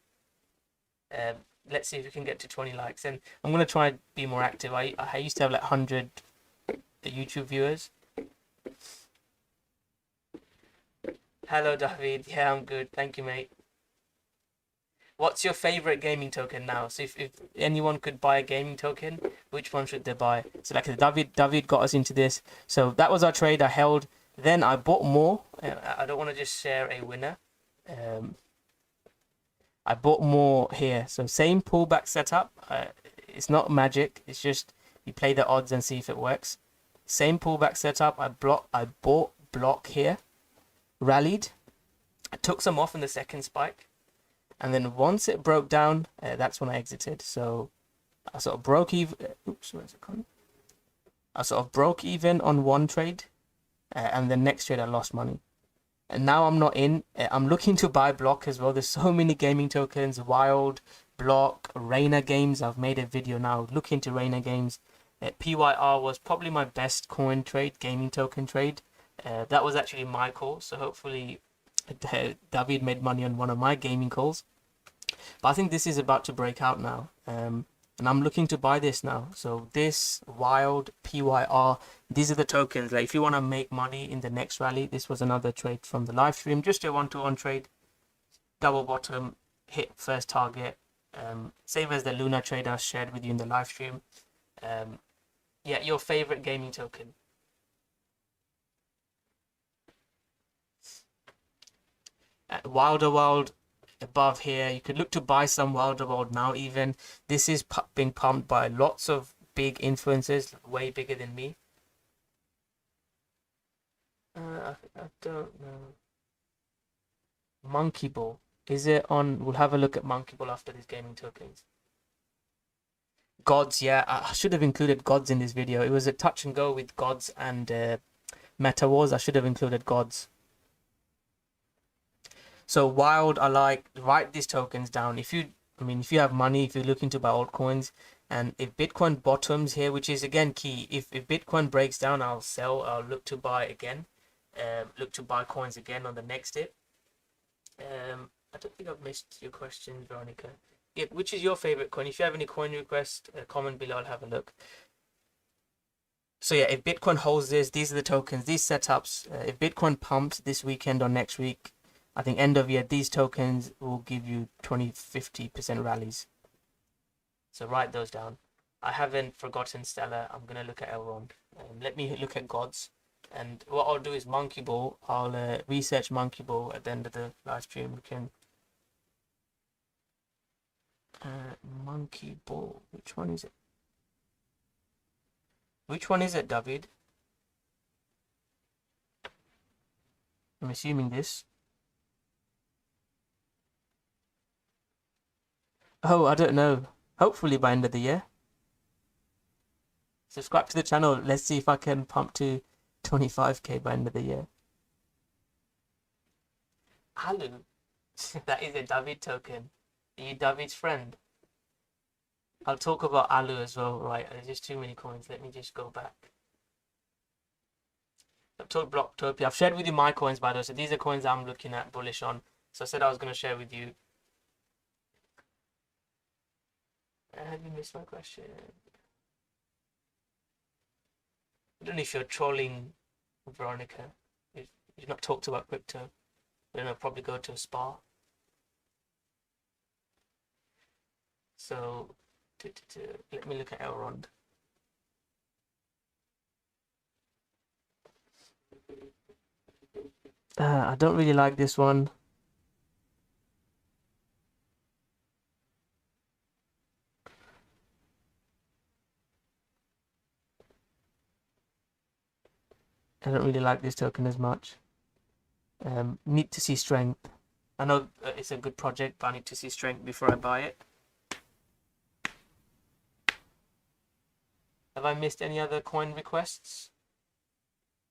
Let's see if we can get to 20 likes. And I'm going to try and be more active. I used to have like 100 YouTube viewers. Hello, David. Yeah, I'm good. Thank you, mate. What's your favorite gaming token now? So if anyone could buy a gaming token, which one should they buy? So like David got us into this. So that was our trade. I held. Then I bought more. I don't want to just share a winner. I bought more here. So same pullback setup. It's not magic. It's just you play the odds and see if it works. Same pullback setup. I bought Block here. Rallied. I took some off in the second spike. And then once it broke down, that's when I exited. So I sort of broke even. Oops, where's it gone? I sort of broke even on one trade, and the next trade I lost money. And now I'm not in. I'm looking to buy Block as well. There's so many gaming tokens: Wild, Block, Rainer Games. I've made a video now. Look into Rainer Games. PYR was probably my best coin trade, gaming token trade. That was actually my call. So hopefully David made money on one of my gaming calls. But I think this is about to break out now, and I'm looking to buy this now. So this, Wild, PYR, these are the tokens. Like if you want to make money in the next rally, this was another trade from the live stream, just a 1-to-1 trade, double bottom, hit first target, same as the Luna trade I shared with you in the live stream. Yeah, your favorite gaming token. Wilder World above here, you could look to buy some Wilder World now. Even this is being pumped by lots of big influencers, way bigger than me. I don't know. Monkey Ball. Is it on? We'll have a look at Monkey Ball after these gaming tokens. Gods, yeah, I should have included Gods in this video. It was a touch and go with Gods and Meta Wars. I should have included Gods. So Wild, I like, write these tokens down. If you have money, if you're looking to buy altcoins, and if Bitcoin bottoms here, which is again key, if Bitcoin breaks down, I'll sell. I'll look to buy again, look to buy coins again on the next dip. I don't think I've missed your question, Veronica. Yeah, which is your favorite coin? If you have any coin request, comment below. I'll have a look. So yeah, if Bitcoin holds this, these are the tokens, these setups. If Bitcoin pumps this weekend or next week, I think end of year, these tokens will give you 20-50% rallies. So write those down. I haven't forgotten Stellar. I'm going to look at Elrond. Let me look at Gods. And what I'll do is Monkey Ball. I'll research Monkey Ball at the end of the live stream. We can... Monkey Ball. Which one is it? Which one is it, David? I'm assuming this. Oh, I don't know. Hopefully by end of the year. Subscribe to the channel. Let's see if I can pump to 25k by end of the year. Alu. That is a David token. Are you David's friend? I'll talk about Alu as well. Right, there's just too many coins. Let me just go back. I've told Blocktopia. I've shared with you my coins, by the way. So these are coins I'm looking at bullish on. So I said I was going to share with you. Have you missed my question? I don't know if you're trolling Veronica. You've not talked about crypto. Then I'll probably go to a spa. So let me look at Elrond. I don't really like this one. I don't really like this token as much. Need to see strength. I know it's a good project, but I need to see strength before I buy it. Have I missed any other coin requests?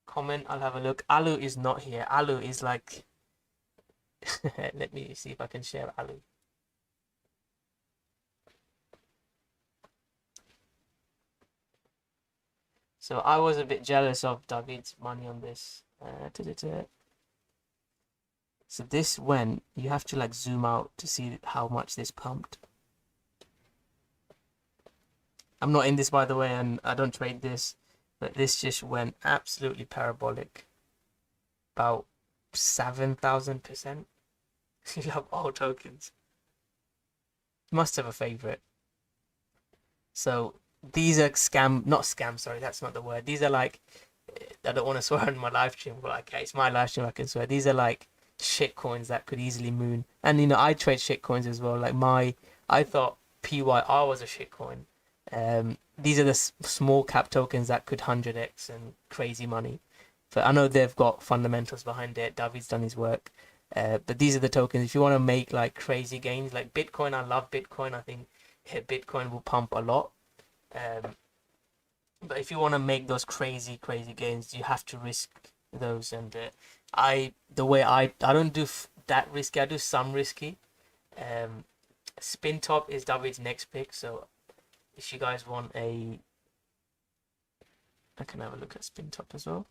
Comment, I'll have a look. Alu is not here. Alu is like... Let me see if I can share Alu. So I was a bit jealous of David's money on this. So this went, you have to like zoom out to see how much this pumped. I'm not in this, by the way, and I don't trade this, but this just went absolutely parabolic. About 7,000%. You love all tokens. You must have a favorite. So these are sorry, that's not the word. These are like, I don't want to swear on my live stream, but like, it's my live stream, I can swear. These are like shit coins that could easily moon. And you know, I trade shit coins as well. Like I thought PYR was a shit coin. These are the small cap tokens that could 100x and crazy money. But I know they've got fundamentals behind it. David's done his work. But these are the tokens. If you want to make like crazy gains, like Bitcoin, I love Bitcoin. I think Bitcoin will pump a lot. But if you want to make those crazy gains, you have to risk those. And I don't do that risky. I do some risky. Spin top is David's next pick. So if you guys want I can have a look at spin top as well.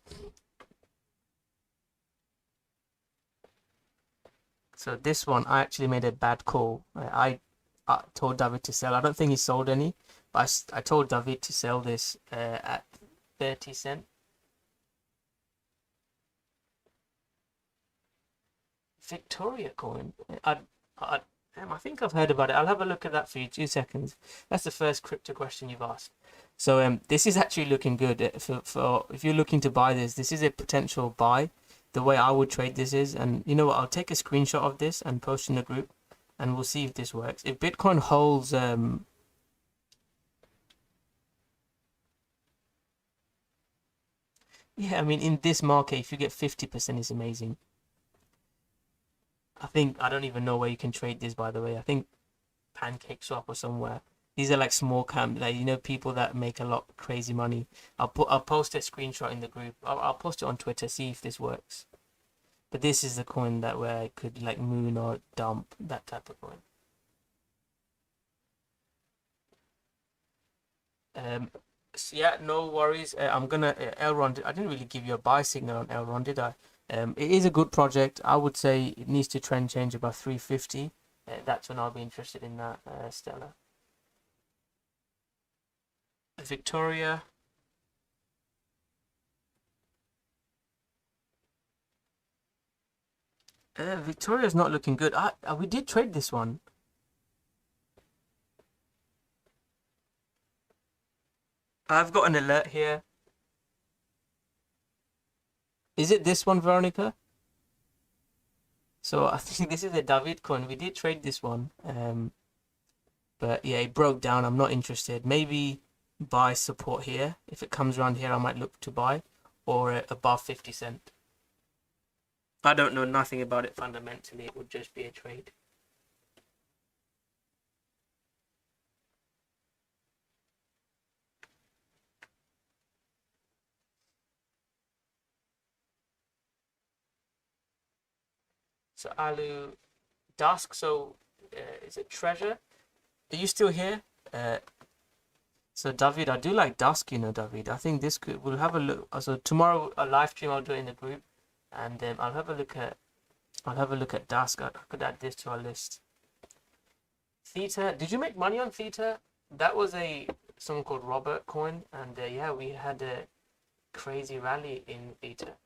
So this one, I actually made a bad call. I told David to sell. I don't think he sold any, but I told David to sell this at 30 cents. Victoria coin. I think I've heard about it. I'll have a look at that for you. 2 seconds. That's the first crypto question you've asked. So this is actually looking good. For if you're looking to buy this, this is a potential buy. The way I would trade this is, and you know what, I'll take a screenshot of this and post in the group, and we'll see if this works. If Bitcoin holds Yeah, I mean, in this market, if you get 50%, it's amazing. I don't even know where you can trade this, by the way. I think Pancake Swap or somewhere. These are like small camp, like people that make a lot crazy money. I'll post a screenshot in the group. I'll post it on Twitter, see if this works. But this is the coin that where I could like moon or dump, that type of coin. So yeah, no worries. I'm gonna Elrond. I didn't really give you a buy signal on Elrond, did I? It is a good project. I would say it needs to trend change above 350. That's when I'll be interested in that, Stella. Victoria. Victoria's not looking good. We did trade this one. I've got an alert here. Is it this one, Veronica? So I think this is a David coin. We did trade this one. But yeah, it broke down. I'm not interested. Maybe buy support here. If it comes around here, I might look to buy, or above 50 cent. I don't know nothing about it fundamentally. It would just be a trade. So Alu Dusk. So is it Treasure? Are you still here? So David, I do like Dusk, David. I think this could. We'll have a look. So tomorrow a live stream I'll do it in the group, and I'll have a look at. I'll have a look at Dusk. I could add this to our list. Theta. Did you make money on Theta? That was someone called Robert coin, and yeah, we had a crazy rally in Theta.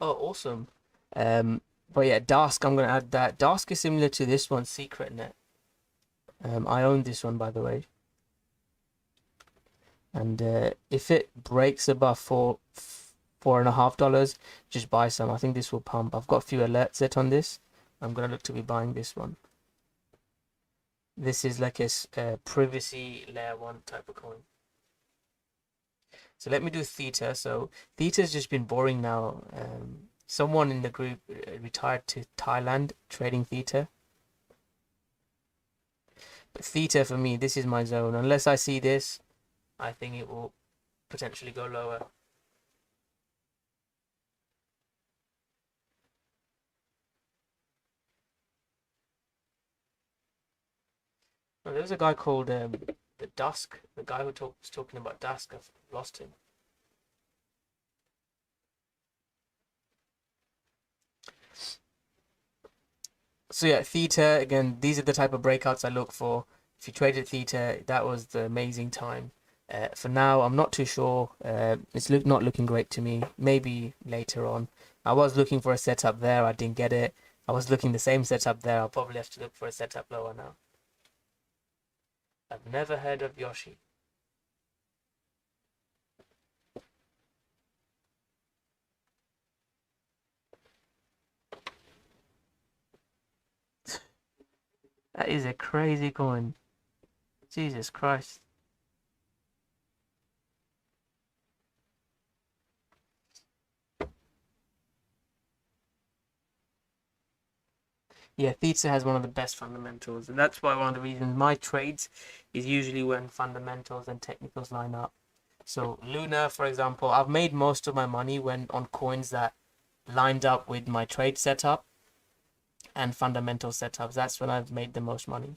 Oh, awesome. But yeah, Dask, I'm gonna add that. Dask is similar to this one, Secret Net. I own this one, by the way. And if it breaks above $4.50, just buy some. I think this will pump. I've got a few alerts set on this. I'm gonna look to be buying this one. This is like a privacy layer one type of coin. So let me do Theta. So Theta's just been boring now. Someone in the group retired to Thailand trading Theta. But Theta for me, this is my zone. Unless I see this, I think it will potentially go lower. Well, there's a guy called the Dusk, the guy who was talking about Dusk. I've lost him. So yeah, Theta again. These are the type of breakouts I look for. If you traded Theta, that was the amazing time. For now, I'm not too sure. It's not looking great to me. Maybe later on. I was looking for a setup there. I didn't get it. I was looking the same setup there. I'll probably have to look for a setup lower now. I've never heard of Yoshi. That is a crazy coin. Jesus Christ. Yeah, Theta has one of the best fundamentals, and that's why one of the reasons my trades is usually when fundamentals and technicals line up. So Luna, for example, I've made most of my money when on coins that lined up with my trade setup and fundamental setups. That's when I've made the most money.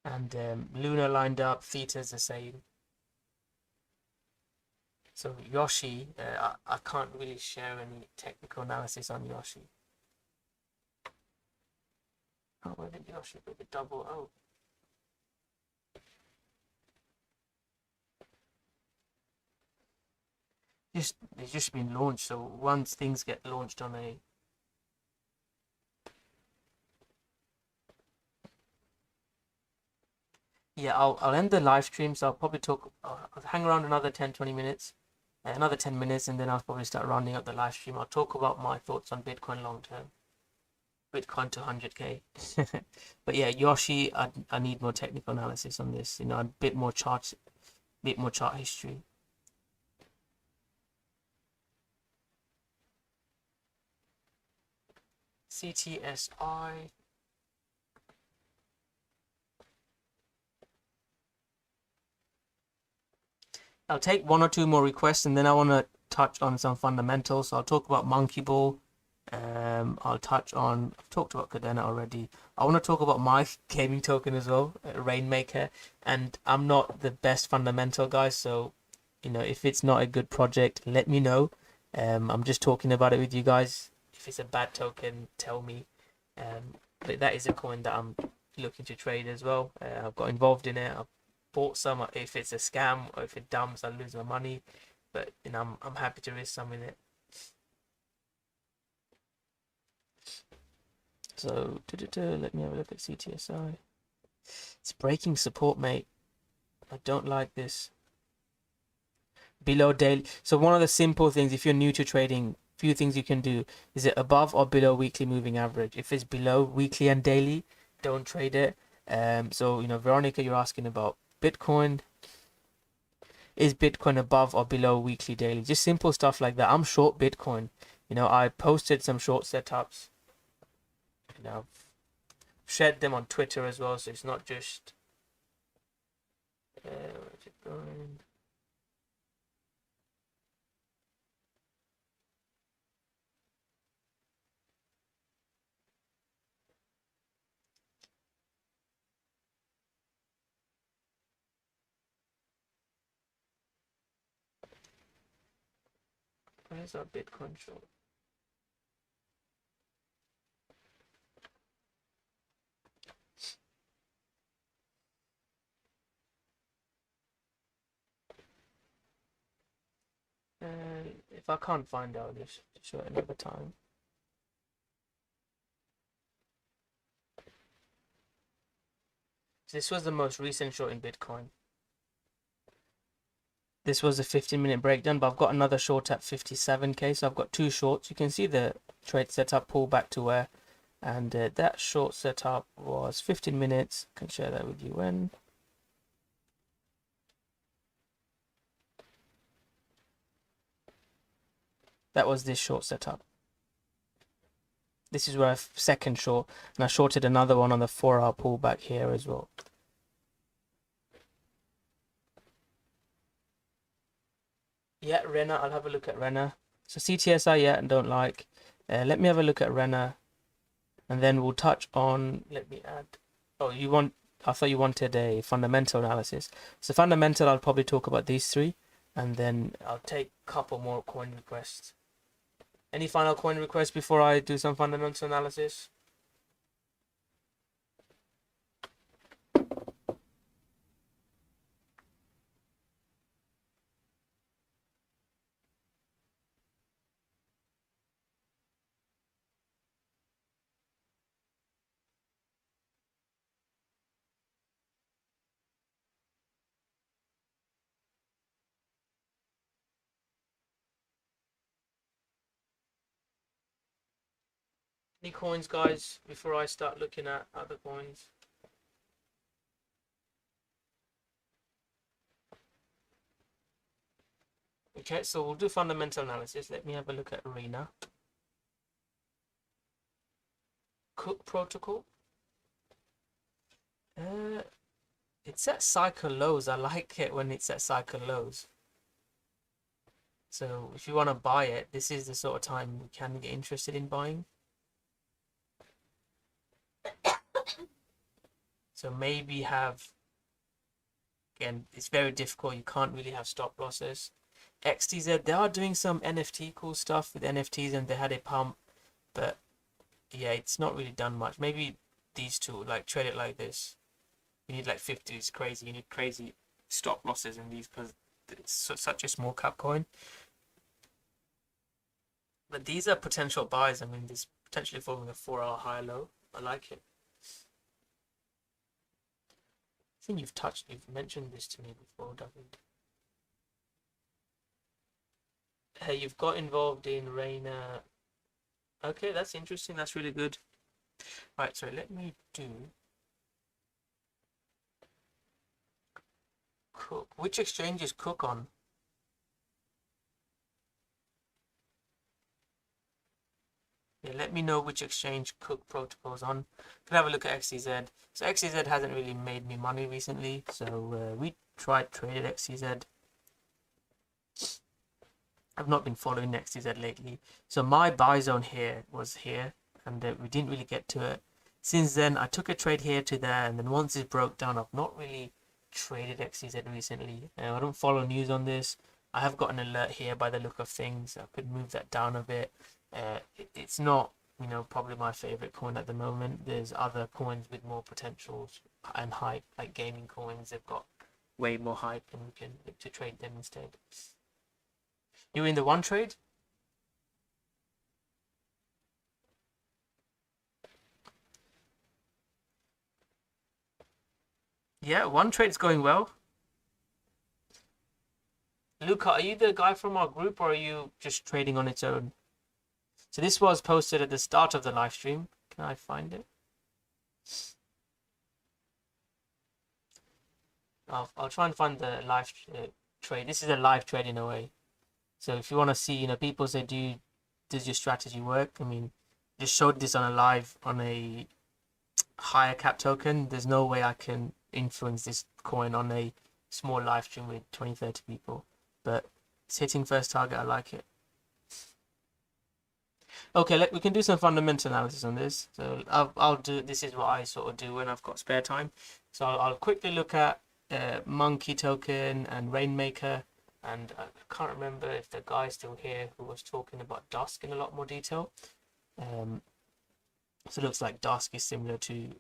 And Luna lined up, Theta's the same. So Yoshi, I can't really share any technical analysis on Yoshi. Oh, where did Yoshi put the double O? it's just been launched. So once things get launched on a yeah, I'll end the live stream. So I'll probably talk. I'll hang around another 10-20 minutes, another 10 minutes, and then I'll probably start rounding up the live stream. I'll talk about my thoughts on Bitcoin long term, Bitcoin to 100K. But yeah, Yoshi, I need more technical analysis on this. You know, a bit more charts, bit more chart history. CTSI. I'll take one or two more requests, and then I want to touch on some fundamentals. So I'll talk about Monkey Ball. I'll touch on. I've talked about Kadena already. I want to talk about my gaming token as well, Rainmaker. And I'm not the best fundamental guy, so you know if it's not a good project, let me know. I'm just talking about it with you guys. If it's a bad token, tell me. But that is a coin that I'm looking to trade as well. I've got involved in it. I've bought some. If it's a scam or if it dumps, I'll lose my money. But you know, I'm happy to risk some in it. So let me have a look at CTSI. It's breaking support, mate. I don't like this. Below daily. So one of the simple things, if you're new to trading, few things you can do. Is it above or below weekly moving average? If it's below weekly and daily, don't trade it. So you know, Veronica, you're asking about Bitcoin. Is Bitcoin above or below weekly, daily? Just simple stuff like that. I'm short Bitcoin. You know, I posted some short setups. You know, shared them on Twitter as well. So it's not just. Where's it going? Where's our Bitcoin short? If I can't find out, just show it another time. So this was the most recent short in Bitcoin. This was a 15-minute breakdown, but I've got another short at 57k. So I've got two shorts. You can see the trade setup pull back to where, and that short setup was 15 minutes. I can share that with you when. That was this short setup. This is where I second short, and I shorted another one on the 4-hour pullback here as well. Yeah, Rena, I'll have a look at Rena. So CTSI, yeah, and don't like. Let me have a look at Rena, and then we'll touch on. Let me add. Oh, you want? I thought you wanted a fundamental analysis. So fundamental, I'll probably talk about these three, and then I'll take a couple more coin requests. Any final coin requests before I do some fundamental analysis? Any coins, guys, before I start looking at other coins? Okay, so we'll do fundamental analysis. Let me have a look at Arena. Cook protocol. It's at cycle lows. I like it when it's at cycle lows. So if you want to buy it, this is the sort of time you can get interested in buying. So maybe have, again, it's very difficult. You can't really have stop losses. XTZ, they are doing some NFT cool stuff with NFTs, and they had a pump, but yeah, it's not really done much. Maybe these two, like trade it like this. You need like 50. It's crazy. You need crazy stop losses in these because it's such a small cap coin. But these are potential buys. I mean, this potentially forming a 4-hour high low. I like it. I think you've mentioned this to me before, David. Hey, you've got involved in Reina. Okay, that's interesting. That's really good. Right, so let me do Cook. Which exchange is Cook on? Yeah, let me know which exchange Cook protocol's on. Can have a look at XCZ. So XCZ hasn't really made me money recently, so we traded XCZ. I've not been following XCZ lately. So my buy zone here was here, and we didn't really get to it. Since then, I took a trade here to there, and then once it broke down, I've not really traded XCZ recently. I don't follow news on this. I have got an alert here by the look of things. I could move that down a bit. It's not, probably my favorite coin at the moment. There's other coins with more potentials and hype, like gaming coins. They've got way more hype, and we can look to trade them instead. You're in the one trade? Yeah, one trade's going well. Luca, are you the guy from our group or are you just trading on its own? So this was posted at the start of the live stream. Can I find it? I'll try and find the live trade. This is a live trade in a way. So if you want to see, people say, does your strategy work? I mean, just showed this on a higher cap token. There's no way I can influence this coin on a small live stream with 20, 30 people. But it's hitting first target. I like it. Okay, we can do some fundamental analysis on this. So I'll do. This is what I sort of do when I've got spare time. So I'll quickly look at Monkey token and Rainmaker, and I can't remember if the guy's still here who was talking about Dusk in a lot more detail. So it looks like Dusk is similar to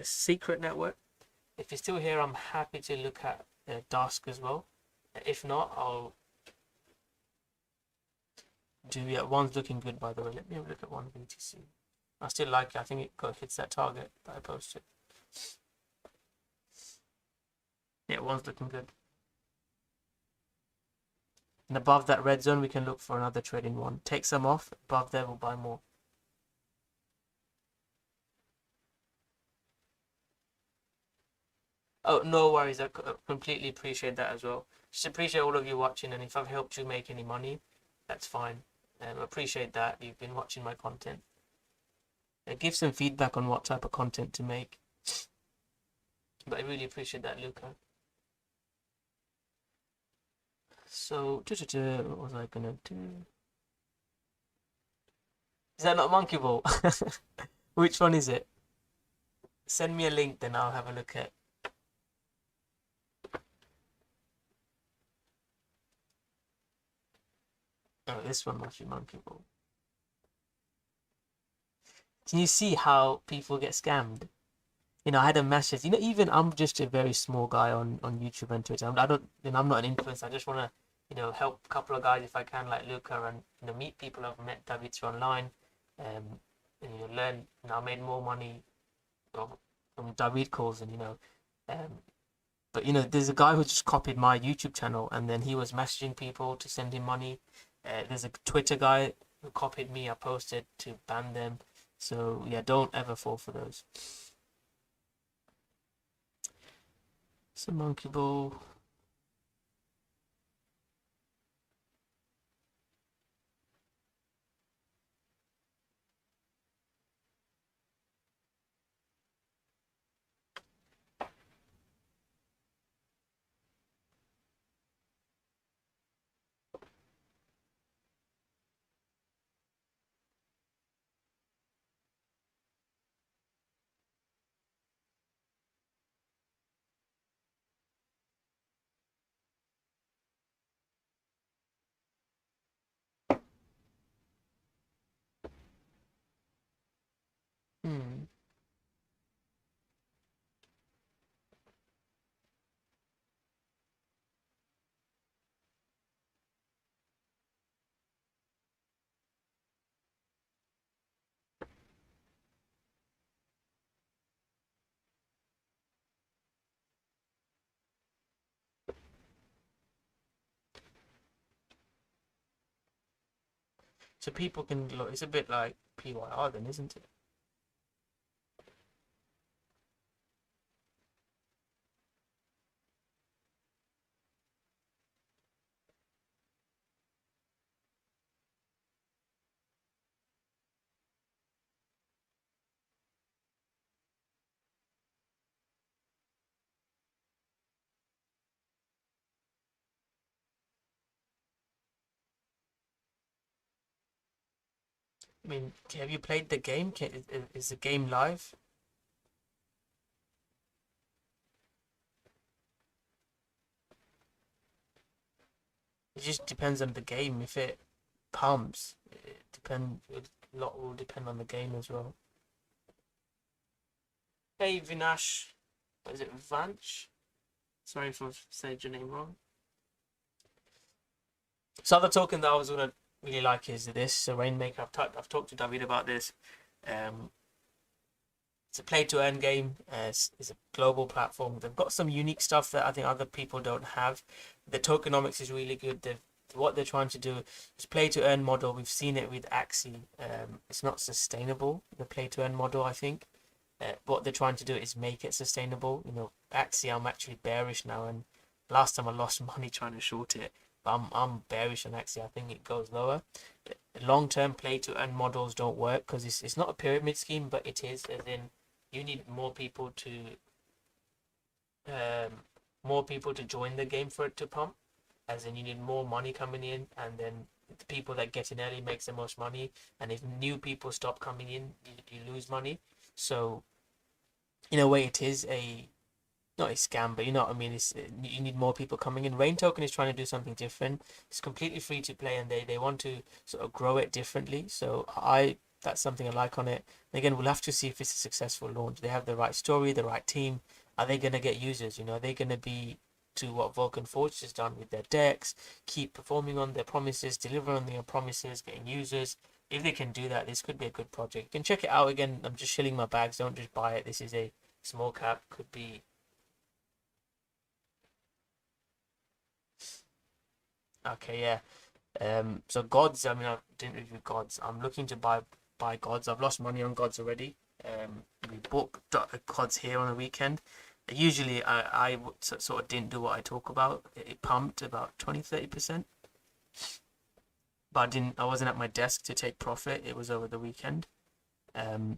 Secret Network. If you're still here, I'm happy to look at Dusk as well. If not, I'll do. Yeah, one's looking good, by the way. Let me have a look at one BTC. I still like it. I think it hits that target that I posted. Yeah, one's looking good. And above that red zone, we can look for another trading one. Take some off. Above there, we'll buy more. Oh, no worries. I completely appreciate that as well. Just appreciate all of you watching, and if I've helped you make any money, that's fine. Appreciate that you've been watching my content. Give some feedback on what type of content to make. But I really appreciate that, Luca. So, what was I gonna do? Is that not Monkey Ball? Which one is it? Send me a link, then I'll have a look at. Oh, this one must be Monkey Ball. Can you see how people get scammed? I had a message. Even I'm just a very small guy on YouTube and Twitter. I don't. I'm not an influencer. I just want to, help a couple of guys if I can, like Luca, and meet people I've met David online, and learn. I made more money from David calls, and but there's a guy who just copied my YouTube channel, and then he was messaging people to send him money. There's a Twitter guy who copied me. I posted to ban them. So yeah, don't ever fall for those. It's a Monkey Ball. So people can look. It's a bit like PYR then, isn't it? I mean, have you played the game? Is the game live? It just depends on the game. If it pumps, it depend. A lot will depend on the game as well. Hey Vinash, is it Vanch? Sorry if I've said your name wrong. So other token that I was gonna really like is this Rainmaker. I've talked to David about this. Um, it's a play to earn game. It's a global platform. They've got some unique stuff that I think other people don't have. The tokenomics is really good. What they're trying to do is play to earn model. We've seen it with Axie. It's not sustainable. The play to earn model, I think. What they're trying to do is make it sustainable. You know, Axie, I'm actually bearish now, and last time I lost money trying to short it. But I'm bearish on Axie. I think it goes lower. Long-term play to earn models don't work because it's not a pyramid scheme, but it is, as in you need more people to join the game for it to pump, as in you need more money coming in, and then the people that get in early makes the most money, and if new people stop coming in, you lose money. So in a way it is a not a scam, but you know what I mean. You need more people coming in. Rain Token is trying to do something different. It's completely free to play, and they want to sort of grow it differently. So that's something I like on it. And again, we'll have to see if it's a successful launch. They have the right story, the right team. Are they gonna get users? You know, are they gonna be to what Vulcan Forge has done with their decks, keep performing on their promises, deliver on their promises, getting users. If they can do that, this could be a good project. You can check it out again. I'm just shilling my bags. Don't just buy it. This is a small cap. Could be. Okay, yeah. So gods. I mean, I didn't review gods. I'm looking to buy gods. I've lost money on gods already. We bought gods here on the weekend. Usually, I sort of didn't do what I talk about. It pumped about 20-30%, but I wasn't at my desk to take profit. It was over the weekend. And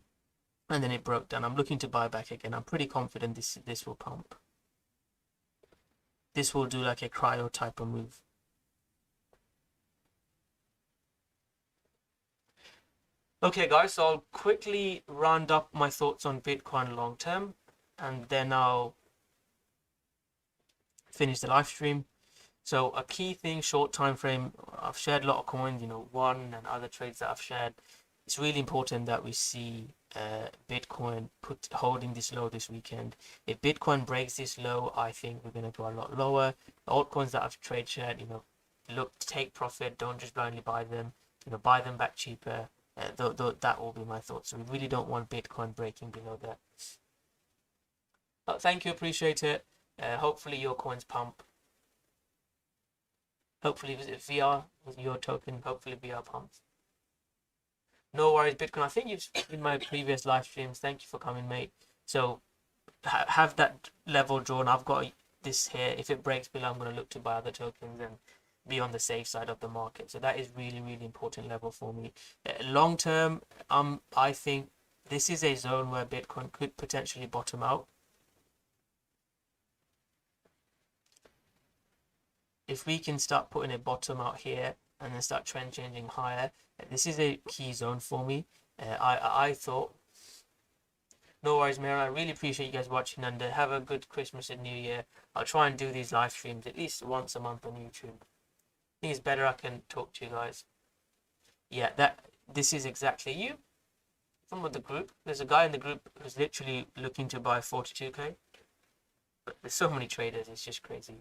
then it broke down. I'm looking to buy back again. I'm pretty confident this will pump. This will do like a cryo type of move. Okay, guys, so I'll quickly round up my thoughts on Bitcoin long term, and then I'll finish the live stream. So a key thing, short time frame, I've shared a lot of coins, you know, one and other trades that I've shared. It's really important that we see Bitcoin holding this low this weekend. If Bitcoin breaks this low, I think we're going to go a lot lower. The altcoins that I've trade shared, you know, look to take profit, don't just blindly buy them, you know, buy them back cheaper. That will be my thoughts. So we really don't want Bitcoin breaking below that. But thank you, appreciate it. Hopefully your coins pump. Hopefully VR with your token. Hopefully VR pumps. No worries, Bitcoin. I think you've seen my previous live streams. Thank you for coming, mate. So have that level drawn. I've got this here. If it breaks below, I'm going to look to buy other tokens and be on the safe side of the market. So that is really, really important level for me. Long term, I think this is a zone where Bitcoin could potentially bottom out. If we can start putting a bottom out here and then start trend changing higher, this is a key zone for me. I thought. No worries, Mira. I really appreciate you guys watching, and have a good Christmas and New Year. I'll try and do these live streams at least once a month on YouTube. I think it's better I can talk to you guys. Yeah, this is exactly you from the group. There's a guy in the group who's literally looking to buy 42k. But there's so many traders, it's just crazy.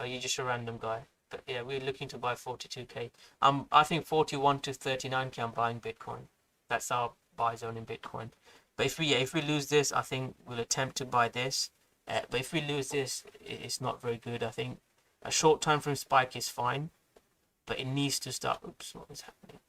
Are you just a random guy? But yeah, we're looking to buy 42k. I think 41 to 39k I'm buying Bitcoin. That's our buy zone in Bitcoin. But if we lose this, I think we'll attempt to buy this. But if we lose this, it's not very good. I think a short time frame spike is fine, but it needs to start. Oops, what is happening?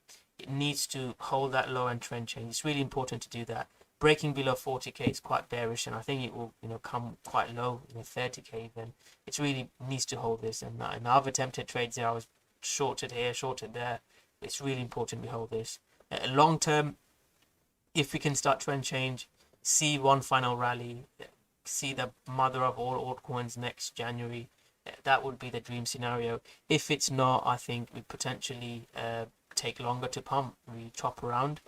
it needs to hold that low and trend change. It's really important to do that. Breaking below 40k is quite bearish, and I think it will, come quite low, 30k. Then it really needs to hold this. And I've attempted trades there. I was shorted here, shorted there. It's really important we hold this. Long term, if we can start trend change, see one final rally, see the mother of all altcoins next January, that would be the dream scenario. If it's not, I think we potentially take longer to pump. We chop around,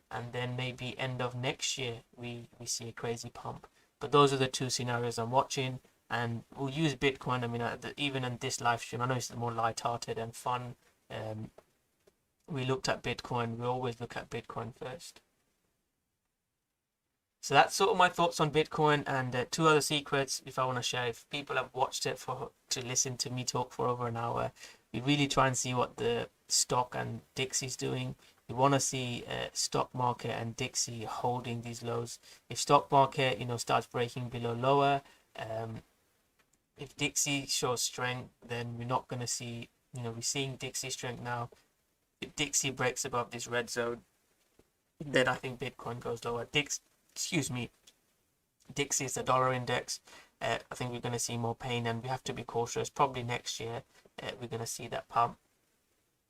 and then maybe end of next year we see a crazy pump. But those are the two scenarios I'm watching, and we'll use Bitcoin. I mean, even in this live stream, I know it's more light-hearted and fun. We looked at Bitcoin. We always look at Bitcoin first. So that's sort of my thoughts on Bitcoin, and two other secrets if I want to share. If people have watched it to listen to me talk for over an hour, we really try and see what the stock and Dixie's doing. We want to see stock market and Dixie holding these lows. If stock market, starts breaking below lower, if Dixie shows strength, then we're not going to see, we're seeing Dixie strength now. If Dixie breaks above this red zone, then I think Bitcoin goes lower. Dixie is the dollar index. I think we're going to see more pain, and we have to be cautious. Probably next year, we're going to see that pump.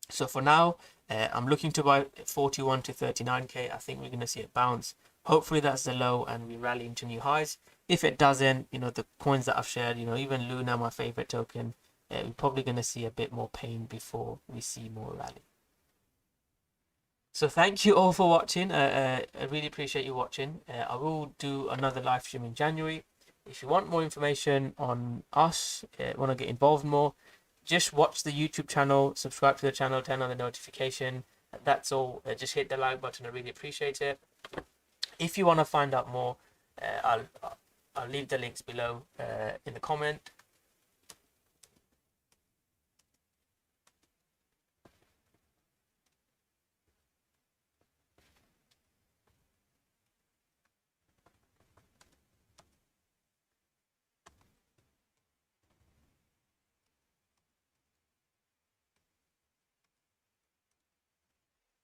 So for now, I'm looking to buy 41 to 39k. I think we're going to see it bounce. Hopefully that's the low, and we rally into new highs. If it doesn't, the coins that I've shared, even Luna, my favorite token, we're probably going to see a bit more pain before we see more rally. So thank you all for watching. I really appreciate you watching. I will do another live stream in January. If you want more information on us, want to get involved more, just watch the YouTube channel, subscribe to the channel, turn on the notification. That's all. Just hit the like button. I really appreciate it. If you want to find out more, I'll leave the links below in the comment.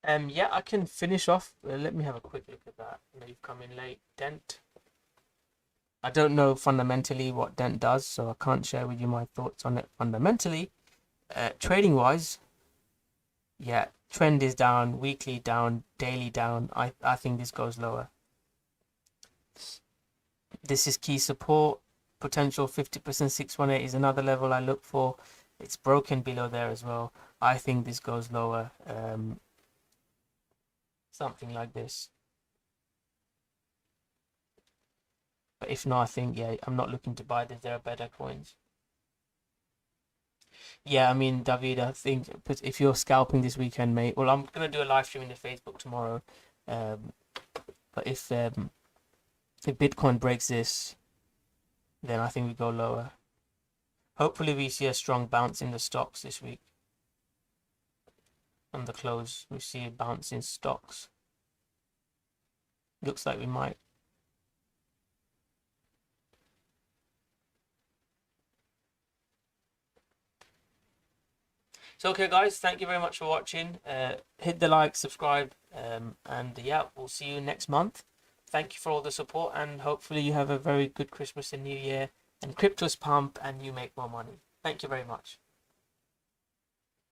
Yeah, I can finish off. Let me have a quick look at that. I know you've come in late. Dent. I don't know fundamentally what Dent does, so I can't share with you my thoughts on it fundamentally. Trading wise, yeah, trend is down, weekly down, daily down. I think this goes lower. This is key support. Potential 50% 618 is another level I look for. It's broken below there as well. I think this goes lower. Something like this. But if not, I think, yeah, I'm not looking to buy this. There are better coins. Yeah, I mean, David, I think if you're scalping this weekend, mate, well, I'm going to do a live stream in the Facebook tomorrow. But if Bitcoin breaks this, then I think we go lower. Hopefully we see a strong bounce in the stocks this week. On the close, we see a bounce in stocks. Looks like we might. So okay guys, thank you very much for watching. Hit the like, subscribe, and yeah, we'll see you next month. Thank you for all the support, and hopefully you have a very good Christmas and New Year, and cryptos pump and you make more money. Thank you very much.